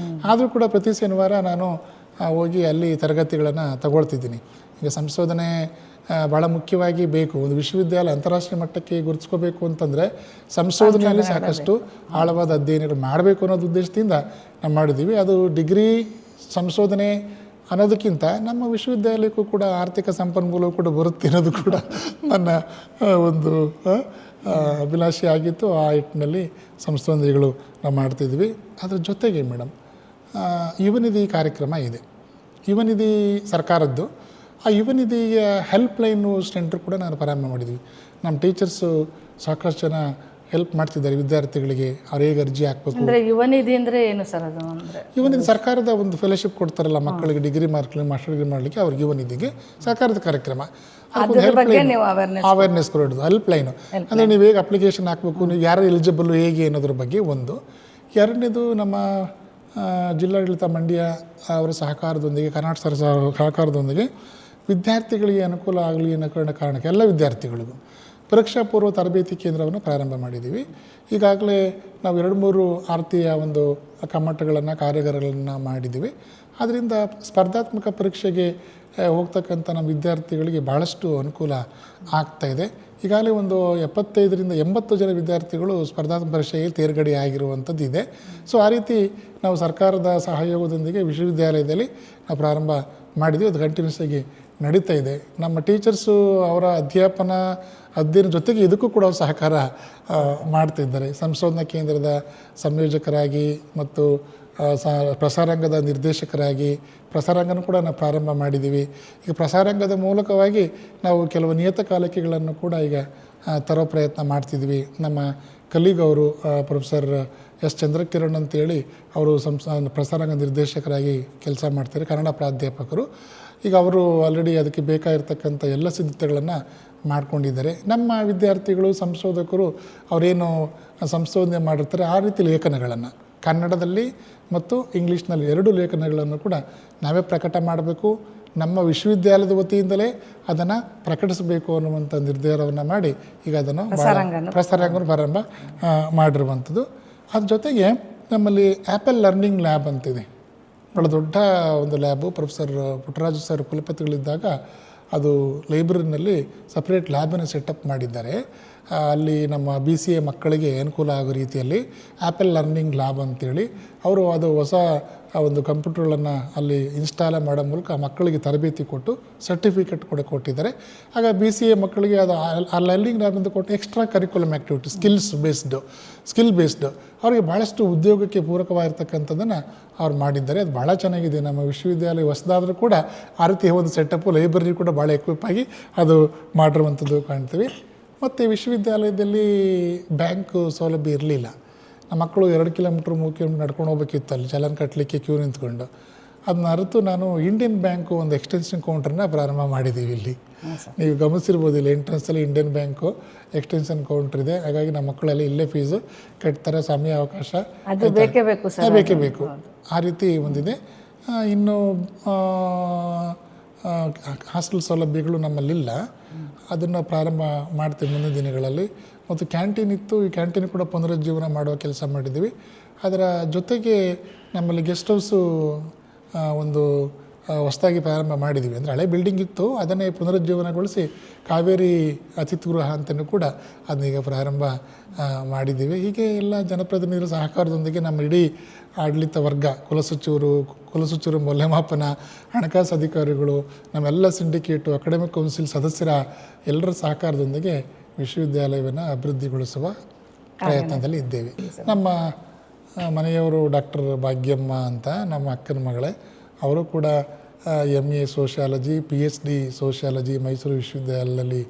ಆದರೂ ಕೂಡ ಪ್ರತಿ ಶನಿವಾರ ನಾನು ಹೋಗಿ ಅಲ್ಲಿ ತರಗತಿಗಳನ್ನು ತಗೊಳ್ತಿದ್ದೀನಿ. ಈಗ ಸಂಶೋಧನೆ ಭಾಳ ಮುಖ್ಯವಾಗಿ ಬೇಕು. ಒಂದು ವಿಶ್ವವಿದ್ಯಾಲಯ ಅಂತಾರಾಷ್ಟ್ರೀಯ ಮಟ್ಟಕ್ಕೆ ಗುರುತಿಸ್ಕೋಬೇಕು ಅಂತಂದರೆ ಸಂಶೋಧನೆಯಲ್ಲಿ ಸಾಕಷ್ಟು ಆಳವಾದ ಅಧ್ಯಯನಗಳು ಮಾಡಬೇಕು ಅನ್ನೋದು ಉದ್ದೇಶದಿಂದ ನಾವು ಮಾಡಿದ್ದೀವಿ. ಅದು ಡಿಗ್ರಿ ಸಂಶೋಧನೆ ಅನ್ನೋದಕ್ಕಿಂತ ನಮ್ಮ ವಿಶ್ವವಿದ್ಯಾಲಯಕ್ಕೂ ಕೂಡ ಆರ್ಥಿಕ ಸಂಪನ್ಮೂಲವು ಕೂಡ ಬರುತ್ತೆ ಅನ್ನೋದು ಕೂಡ ನನ್ನ ಒಂದು ಅಭಿಲಾಷೆ ಆಗಿತ್ತು. ಆ ನಿಟ್ಟಿನಲ್ಲಿ ಸಂಶೋಧನೆಗಳು ನಾವು ಮಾಡ್ತಿದ್ವಿ. ಅದ್ರ ಜೊತೆಗೆ ಮೇಡಮ್ ಯುವನಿಧಿ ಕಾರ್ಯಕ್ರಮ ಇದೆ. ಯುವನಿಧಿ ಸರ್ಕಾರದ್ದು. ಆ ಯುವನಿಧಿಯ ಹೆಲ್ಪ್ಲೈನು ಸೆಂಟ್ರ್ ಕೂಡ ನಾನು ಪ್ರಾರಂಭ ಮಾಡಿದ್ವಿ. ನಮ್ಮ ಟೀಚರ್ಸು ಸಾಕಷ್ಟು ಜನ ಹೆಲ್ಪ್ ಮಾಡ್ತಿದ್ದಾರೆ ವಿದ್ಯಾರ್ಥಿಗಳಿಗೆ. ಅವ್ರು ಹೇಗೆ ಅರ್ಜಿ ಹಾಕಬೇಕು. ಅಂದರೆ ಯುವನಿಧಿ ಅಂದರೆ ಏನು ಸರ್ ಅದು? ಅಂದರೆ ಯುವನಿಧಿ ಸರ್ಕಾರದ ಒಂದು ಫೆಲೋಶಿಪ್ ಕೊಡ್ತಾರಲ್ಲ ಮಕ್ಕಳಿಗೆ, ಡಿಗ್ರಿ ಮಾರ್ಕ್ಲಿ ಮಾಸ್ಟರ್ ಡಿಗ್ರಿ ಮಾಡಲಿಕ್ಕೆ, ಅವ್ರಿಗೆ ಯುವನಿಧಿಗೆ ಸರ್ಕಾರದ ಕಾರ್ಯಕ್ರಮ. ಅವೇರ್ನೆಸ್ ಕೊಡೋದು ಹೆಲ್ಪ್ಲೈನು. ಅಂದರೆ ನೀವು ಹೇಗೆ ಅಪ್ಲಿಕೇಶನ್ ಹಾಕಬೇಕು, ನೀವು ಯಾರು ಎಲಿಜಿಬಲ್ಲು ಹೇಗೆ ಅನ್ನೋದ್ರ ಬಗ್ಗೆ ಒಂದು. ಎರಡನೇದು ನಮ್ಮ ಜಿಲ್ಲಾಡಳಿತ ಮಂಡ್ಯ ಅವರ ಸಹಕಾರದೊಂದಿಗೆ, ಕರ್ನಾಟಕ ಸಹಕಾರದೊಂದಿಗೆ ವಿದ್ಯಾರ್ಥಿಗಳಿಗೆ ಅನುಕೂಲ ಆಗಲಿ ಅನ್ನೋ ಕಾರಣಕ್ಕೆ ಎಲ್ಲ ವಿದ್ಯಾರ್ಥಿಗಳಿಗೂ ಪರೀಕ್ಷಾ ಪೂರ್ವ ತರಬೇತಿ ಕೇಂದ್ರವನ್ನು ಪ್ರಾರಂಭ ಮಾಡಿದ್ದೀವಿ. ಈಗಾಗಲೇ ನಾವು 2-3 ಆರ್ತಿಯ ಒಂದು ಕಮ್ಮಟಗಳನ್ನು, ಕಾರ್ಯಾಗಾರಗಳನ್ನು ಮಾಡಿದ್ದೀವಿ. ಅದರಿಂದ ಸ್ಪರ್ಧಾತ್ಮಕ ಪರೀಕ್ಷೆಗೆ ಹೋಗ್ತಕ್ಕಂಥ ನಮ್ಮ ವಿದ್ಯಾರ್ಥಿಗಳಿಗೆ ಭಾಳಷ್ಟು ಅನುಕೂಲ ಆಗ್ತಾಯಿದೆ. ಈಗಾಗಲೇ ಒಂದು 75ರಿಂದ 80 ಜನ ವಿದ್ಯಾರ್ಥಿಗಳು ಸ್ಪರ್ಧಾತ್ಮಕ ಪರೀಕ್ಷೆಗೆ ತೇರ್ಗಡೆ ಆಗಿರುವಂಥದ್ದು ಇದೆ. ಸೊ ಆ ರೀತಿ ನಾವು ಸರ್ಕಾರದ ಸಹಯೋಗದೊಂದಿಗೆ ವಿಶ್ವವಿದ್ಯಾಲಯದಲ್ಲಿ ನಾವು ಪ್ರಾರಂಭ ಮಾಡಿದ್ವಿ. ಅದು ಕಂಟಿನ್ಯೂಸ್ ಆಗಿ ನಡೀತಾ ಇದೆ. ನಮ್ಮ ಟೀಚರ್ಸು ಅವರ ಅಧ್ಯಯನ ಜೊತೆಗೆ ಇದಕ್ಕೂ ಕೂಡ ಅವ್ರು ಸಹಕಾರ ಮಾಡ್ತಿದ್ದಾರೆ. ಸಂಶೋಧನಾ ಕೇಂದ್ರದ ಸಂಯೋಜಕರಾಗಿ ಮತ್ತು ಪ್ರಸಾರಾಂಗದ ನಿರ್ದೇಶಕರಾಗಿ ಪ್ರಸಾರಾಂಗನೂ ಕೂಡ ನಾವು ಪ್ರಾರಂಭ ಮಾಡಿದ್ದೀವಿ. ಈಗ ಪ್ರಸಾರಾಂಗದ ಮೂಲಕವಾಗಿ ನಾವು ಕೆಲವು ನಿಯತಕಾಲಿಕೆಗಳನ್ನು ಕೂಡ ಈಗ ತರೋ ಪ್ರಯತ್ನ ಮಾಡ್ತಿದ್ವಿ. ನಮ್ಮ ಕಲೀಗವರು ಪ್ರೊಫೆಸರ್ S. ಚಂದ್ರಕಿರಣ್ ಅಂತೇಳಿ ಅವರು ಪ್ರಸಾರಾಂಗ ನಿರ್ದೇಶಕರಾಗಿ ಕೆಲಸ ಮಾಡ್ತಾರೆ, ಕನ್ನಡ ಪ್ರಾಧ್ಯಾಪಕರು. ಈಗ ಅವರು ಆಲ್ರೆಡಿ ಅದಕ್ಕೆ ಬೇಕಾಗಿರ್ತಕ್ಕಂಥ ಎಲ್ಲ ಸಿದ್ಧತೆಗಳನ್ನು ಮಾಡ್ಕೊಂಡಿದ್ದಾರೆ. ನಮ್ಮ ವಿದ್ಯಾರ್ಥಿಗಳು, ಸಂಶೋಧಕರು ಅವರೇನು ಸಂಶೋಧನೆ ಮಾಡಿರ್ತಾರೆ ಆ ರೀತಿ ಲೇಖನಗಳನ್ನು ಕನ್ನಡದಲ್ಲಿ ಮತ್ತು ಇಂಗ್ಲೀಷ್ನಲ್ಲಿ 2 ಲೇಖನಗಳನ್ನು ಕೂಡ ನಾವೇ ಪ್ರಕಟ ಮಾಡಬೇಕು. ನಮ್ಮ ವಿಶ್ವವಿದ್ಯಾಲಯದ ವತಿಯಿಂದಲೇ ಅದನ್ನು ಪ್ರಕಟಿಸಬೇಕು ಅನ್ನುವಂಥ ನಿರ್ಧಾರವನ್ನು ಮಾಡಿ ಈಗ ಅದನ್ನು ಪ್ರಸಾರಾಂಗವನ್ನು ಪ್ರಾರಂಭ ಮಾಡಿರುವಂಥದ್ದು. ಅದ್ರ ಜೊತೆಗೆ ನಮ್ಮಲ್ಲಿ ಆ್ಯಪಲ್ ಲರ್ನಿಂಗ್ ಲ್ಯಾಬ್ ಅಂತಿದೆ. ಭಾಳ ದೊಡ್ಡ ಒಂದು ಲ್ಯಾಬು. ಪ್ರೊಫೆಸರ್ ಪುಟ್ಟರಾಜು ಸರ್ ಕುಲಪತಿಗಳಿದ್ದಾಗ ಅದು ಲೈಬ್ರರಿನಲ್ಲಿ ಸಪ್ರೇಟ್ ಲ್ಯಾಬನ್ನು ಸೆಟಪ್ ಮಾಡಿದ್ದಾರೆ. ಅಲ್ಲಿ ನಮ್ಮ BCA ಮಕ್ಕಳಿಗೆ ಅನುಕೂಲ ಆಗೋ ರೀತಿಯಲ್ಲಿ ಆ್ಯಪಲ್ ಲರ್ನಿಂಗ್ ಲ್ಯಾಬ್ ಅಂತೇಳಿ ಅವರು ಅದು ಹೊಸ ಒಂದು ಕಂಪ್ಯೂಟರ್ಗಳನ್ನು ಅಲ್ಲಿ ಇನ್ಸ್ಟಾಲ್ ಮಾಡೋ ಮೂಲಕ ಮಕ್ಕಳಿಗೆ ತರಬೇತಿ ಕೊಟ್ಟು ಸರ್ಟಿಫಿಕೇಟ್ ಕೂಡ ಕೊಟ್ಟಿದ್ದಾರೆ. ಆಗ BCA ಮಕ್ಕಳಿಗೆ ಅದು ಆ ಲರ್ನಿಂಗ್ ಲ್ಯಾಬಿಂದ ಕೊಟ್ಟು extra curriculum activity, skill based ಅವರಿಗೆ ಭಾಳಷ್ಟು ಉದ್ಯೋಗಕ್ಕೆ ಪೂರಕವಾಗಿರ್ತಕ್ಕಂಥದ್ದನ್ನು ಅವ್ರು ಮಾಡಿದ್ದಾರೆ. ಅದು ಭಾಳ ಚೆನ್ನಾಗಿದೆ. ನಮ್ಮ ವಿಶ್ವವಿದ್ಯಾಲಯ ಹೊಸದಾದರೂ ಕೂಡ ಆ ರೀತಿ ಒಂದು ಸೆಟಪ್ಪು, ಲೈಬ್ರರಿ ಕೂಡ ಭಾಳ ಎಕ್ವಿಪ್ ಆಗಿ ಅದು ಮಾಡಿರುವಂಥದ್ದು ಕಾಣ್ತೀವಿ. ಮತ್ತು ವಿಶ್ವವಿದ್ಯಾಲಯದಲ್ಲಿ ಬ್ಯಾಂಕ್ ಸೌಲಭ್ಯ ಇರಲಿಲ್ಲ. ನಮ್ಮ ಮಕ್ಕಳು 2 ಕಿಲೋಮೀಟ್ರ್ 3 ಕಿಲೋಮೀಟ್ರ್ ನಡ್ಕೊಂಡು ಹೋಗ್ಬೇಕಿತ್ತು ಅಲ್ಲಿ ಚಲನ್ ಕಟ್ಟಲಿಕ್ಕೆ ಕ್ಯೂ ನಿಂತ್ಕೊಂಡು. ಅದನ್ನ ಅರಿತು ನಾನು ಇಂಡಿಯನ್ ಬ್ಯಾಂಕು ಒಂದು ಎಕ್ಸ್ಟೆನ್ಷನ್ ಕೌಂಟ್ರನ್ನ ಪ್ರಾರಂಭ ಮಾಡಿದ್ದೀವಿ ಇಲ್ಲಿ. ನೀವು ಗಮನಿಸಿರ್ಬೋದು, ಇಲ್ಲಿ ಎಂಟ್ರೆನ್ಸಲ್ಲಿ ಇಂಡಿಯನ್ ಬ್ಯಾಂಕು ಎಕ್ಸ್ಟೆನ್ಷನ್ ಕೌಂಟ್ರ್ ಇದೆ. ಹಾಗಾಗಿ ನಮ್ಮ ಮಕ್ಕಳೆಲ್ಲ ಇಲ್ಲೇ ಫೀಸು ಕಟ್ತಾರೆ. ಸಮಯ ಅವಕಾಶ ಬೇಕೇ ಬೇಕು. ಆ ರೀತಿ ಒಂದಿದೆ. ಇನ್ನು ಹಾಸ್ಟೆಲ್ ಸೌಲಭ್ಯಗಳು ನಮ್ಮಲ್ಲಿಲ್ಲ. ಅದನ್ನು ಪ್ರಾರಂಭ ಮಾಡ್ತೀವಿ ಮುಂದಿನ ದಿನಗಳಲ್ಲಿ. ಮತ್ತು ಕ್ಯಾಂಟೀನ್ ಇತ್ತು. ಈ ಕ್ಯಾಂಟೀನ್ ಕೂಡ ಪುನರುಜ್ಜೀವನ ಮಾಡುವ ಕೆಲಸ ಮಾಡಿದ್ದೀವಿ. ಅದರ ಜೊತೆಗೆ ನಮ್ಮಲ್ಲಿ ಗೆಸ್ಟ್ ಹೌಸು ಒಂದು ಹೊಸದಾಗಿ ಪ್ರಾರಂಭ ಮಾಡಿದ್ದೀವಿ. ಅಂದರೆ ಹಳೆ ಬಿಲ್ಡಿಂಗ್ ಇತ್ತು, ಅದನ್ನೇ ಪುನರುಜ್ಜೀವನಗೊಳಿಸಿ ಕಾವೇರಿ ಅತಿಥಿಗೃಹ ಅಂತಲೂ ಕೂಡ ಅದನ್ನೀಗ ಪ್ರಾರಂಭ ಮಾಡಿದ್ದೀವಿ. ಹೀಗೆ ಎಲ್ಲ ಜನಪ್ರತಿನಿಧಿಗಳ ಸಹಕಾರದೊಂದಿಗೆ ನಮ್ಮ ಇಡೀ ಆಡಳಿತ ವರ್ಗ, ಕುಲಸಚಿವರು, ಮೌಲ್ಯಮಾಪನ, ಹಣಕಾಸು ಅಧಿಕಾರಿಗಳು, ನಮ್ಮೆಲ್ಲ ಸಿಂಡಿಕೇಟು, ಅಕಾಡೆಮಿಕ್ ಕೌನ್ಸಿಲ್ ಸದಸ್ಯರ ಎಲ್ಲರ ಸಹಕಾರದೊಂದಿಗೆ ವಿಶ್ವವಿದ್ಯಾಲಯವನ್ನು ಅಭಿವೃದ್ಧಿಗೊಳಿಸುವ ಪ್ರಯತ್ನದಲ್ಲಿ ಇದ್ದೇವೆ. ನಮ್ಮ ಮನೆಯವರು ಡಾಕ್ಟರ್ ಭಾಗ್ಯಮ್ಮ ಅಂತ ನಮ್ಮ ಅಕ್ಕನ ಮಗಳೇ, ಅವರು ಕೂಡ MA sociology, PhD sociology Mysuru ವಿಶ್ವವಿದ್ಯಾಲಯದಲ್ಲಿ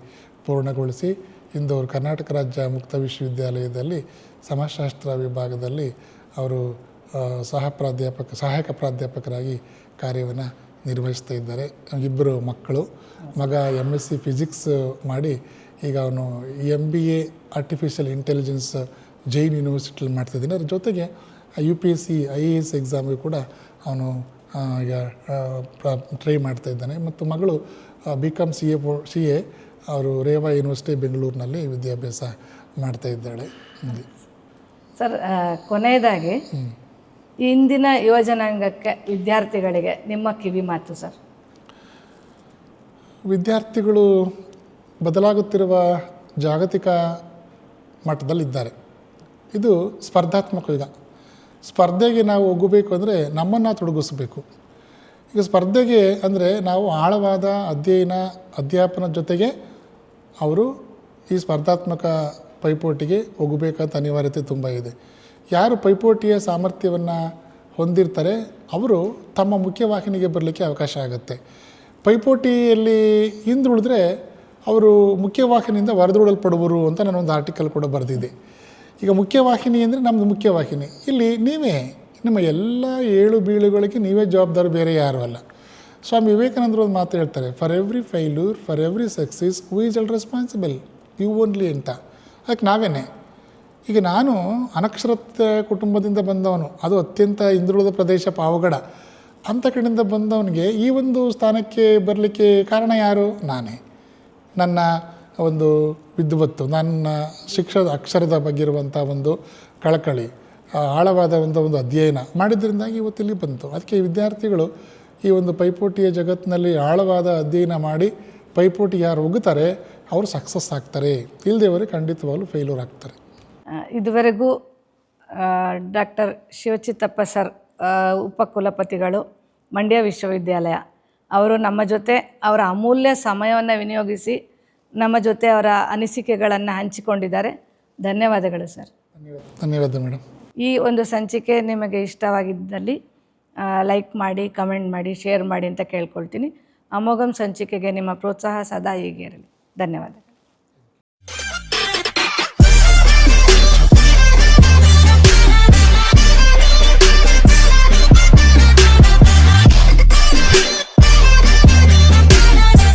ಪೂರ್ಣಗೊಳಿಸಿ ಇಂದು ಅವರು ಕರ್ನಾಟಕ ರಾಜ್ಯ ಮುಕ್ತ ವಿಶ್ವವಿದ್ಯಾಲಯದಲ್ಲಿ ಸಮಾಜಶಾಸ್ತ್ರ ವಿಭಾಗದಲ್ಲಿ ಅವರು ಸಹಾಯಕ ಪ್ರಾಧ್ಯಾಪಕರಾಗಿ ಕಾರ್ಯವನ್ನು ನಿರ್ವಹಿಸ್ತಾ ಇದ್ದಾರೆ. ಇಬ್ಬರು ಮಕ್ಕಳು, ಮಗ MSc ಫಿಸಿಕ್ಸ್ ಮಾಡಿ ಈಗ ಅವನು MBA ಆರ್ಟಿಫಿಷಿಯಲ್ ಇಂಟೆಲಿಜೆನ್ಸ್ ಜೈನ್ ಯೂನಿವರ್ಸಿಟಿಲಿ ಮಾಡ್ತಿದ್ದೀನಿ. ಅದ್ರ ಜೊತೆಗೆ UPSC IAS ಎಕ್ಸಾಮಿಗೆ ಕೂಡ ಅವನು ಈಗ ಟ್ರೈ ಮಾಡ್ತಾ ಇದ್ದಾನೆ. ಮತ್ತು ಮಗಳು BCom CA ಅವರು ರೇವಾ ಯೂನಿವರ್ಸಿಟಿ ಬೆಂಗಳೂರಿನಲ್ಲಿ ವಿದ್ಯಾಭ್ಯಾಸ ಮಾಡ್ತಾ ಇದ್ದಾಳೆ. ಸರ್, ಕೊನೆಯದಾಗಿ ಇಂದಿನ ಯುವಜನಾಂಗಕ್ಕೆ, ವಿದ್ಯಾರ್ಥಿಗಳಿಗೆ ನಿಮ್ಮ ಕಿವಿ ಮಾತು ಸರ್. ವಿದ್ಯಾರ್ಥಿಗಳು ಬದಲಾಗುತ್ತಿರುವ ಜಾಗತಿಕ ಮಟ್ಟದಲ್ಲಿದ್ದಾರೆ. ಇದು ಸ್ಪರ್ಧಾತ್ಮಕ ಯುಗ. ಸ್ಪರ್ಧೆಗೆ ನಾವು ಒಗ್ಗಬೇಕು ಅಂದರೆ ನಮ್ಮನ್ನು ತೊಡಗಿಸಬೇಕು. ಈಗ ಸ್ಪರ್ಧೆಗೆ ಅಂದರೆ ನಾವು ಆಳವಾದ ಅಧ್ಯಾಪನ ಜೊತೆಗೆ ಅವರು ಈ ಸ್ಪರ್ಧಾತ್ಮಕ ಪೈಪೋಟಿಗೆ ಒಗ್ಗಬೇಕಂತ ಅನಿವಾರ್ಯತೆ ತುಂಬ ಇದೆ. ಯಾರು ಪೈಪೋಟಿಯ ಸಾಮರ್ಥ್ಯವನ್ನು ಹೊಂದಿರ್ತಾರೆ ಅವರು ತಮ್ಮ ಮುಖ್ಯವಾಹಿನಿಗೆ ಬರಲಿಕ್ಕೆ ಅವಕಾಶ ಆಗುತ್ತೆ. ಪೈಪೋಟಿಯಲ್ಲಿ ಹಿಂದುಳಿದ್ರೆ ಅವರು ಮುಖ್ಯವಾಹಿನಿಯಿಂದ ಹೊರದೂಡಲ್ಪಡುವರು ಅಂತ ನಾನೊಂದು ಆರ್ಟಿಕಲ್ ಕೂಡ ಬರೆದಿದ್ದೆ. ಈಗ ಮುಖ್ಯವಾಹಿನಿ ಅಂದರೆ ನಮ್ಮದು ಮುಖ್ಯವಾಹಿನಿ. ಇಲ್ಲಿ ನೀವೇ ನಿಮ್ಮ ಎಲ್ಲ ಏಳು ಬೀಳುಗಳಿಗೆ ನೀವೇ ಜವಾಬ್ದಾರಿ, ಬೇರೆ ಯಾರೂ ಅಲ್ಲ. ಸ್ವಾಮಿ ವಿವೇಕಾನಂದರು ಒಂದು ಮಾತು ಹೇಳ್ತಾರೆ, for every failure, for every success, who is ಅಲ್ ರೆಸ್ಪಾನ್ಸಿಬಲ್? ಯು ಓನ್ಲಿ ಅಂತ. ಅದಕ್ಕೆ ನಾವೇನೆ. ಈಗ ನಾನು ಅನಕ್ಷರತೆ ಕುಟುಂಬದಿಂದ ಬಂದವನು, ಅದು ಅತ್ಯಂತ ಹಿಂದುಳಿದ ಪ್ರದೇಶ ಪಾವಗಡ, ಅಂಥ ಕಡೆಯಿಂದ ಬಂದವನಿಗೆ ಈ ಒಂದು ಸ್ಥಾನಕ್ಕೆ ಬರಲಿಕ್ಕೆ ಕಾರಣ ಯಾರು? ನಾನೇ. ನನ್ನ ಒಂದು ವಿದ್ವತ್ತು, ನನ್ನ ಅಕ್ಷರದ ಬಗ್ಗೆ ಇರುವಂಥ ಒಂದು ಕಳಕಳಿ, ಆಳವಾದ ಒಂದು ಅಧ್ಯಯನ ಮಾಡಿದ್ರಿಂದಾಗಿ ಇವತ್ತಿಲ್ಲಿ ಬಂತು. ಅದಕ್ಕೆ ವಿದ್ಯಾರ್ಥಿಗಳು ಈ ಒಂದು ಪೈಪೋಟಿಯ ಜಗತ್ತಿನಲ್ಲಿ ಆಳವಾದ ಅಧ್ಯಯನ ಮಾಡಿ ಪೈಪೋಟಿ ಯಾರು ಹೋಗುತ್ತಾರೆ ಅವರು ಸಕ್ಸಸ್ ಆಗ್ತಾರೆ, ಇಲ್ಲದೇವರೇ ಖಂಡಿತವಾಗಲೂ ಫೇಲ್ಯೂರ್ ಆಗ್ತಾರೆ. ಇದುವರೆಗೂ ಡಾಕ್ಟರ್ ಶಿವಚಿತ್ತಪ್ಪ ಸರ್, ಉಪಕುಲಪತಿಗಳು, ಮಂಡ್ಯ ವಿಶ್ವವಿದ್ಯಾಲಯ, ಅವರು ನಮ್ಮ ಜೊತೆ ಅವರ ಅಮೂಲ್ಯ ಸಮಯವನ್ನು ವಿನಿಯೋಗಿಸಿ ನಮ್ಮ ಜೊತೆ ಅವರ ಅನಿಸಿಕೆಗಳನ್ನು ಹಂಚಿಕೊಂಡಿದ್ದಾರೆ. ಧನ್ಯವಾದಗಳು ಸರ್. ಧನ್ಯವಾದ ಮೇಡಮ್. ಈ ಒಂದು ಸಂಚಿಕೆ ನಿಮಗೆ ಇಷ್ಟವಾಗಿದ್ದಲ್ಲಿ ಲೈಕ್ ಮಾಡಿ, ಕಮೆಂಟ್ ಮಾಡಿ, ಶೇರ್ ಮಾಡಿ ಅಂತ ಕೇಳ್ಕೊಳ್ತೀನಿ. ಅಮೋಘಂ ಸಂಚಿಕೆಗೆ ನಿಮ್ಮ ಪ್ರೋತ್ಸಾಹ ಸದಾ ಹೀಗೆ ಇರಲಿ. ಧನ್ಯವಾದ.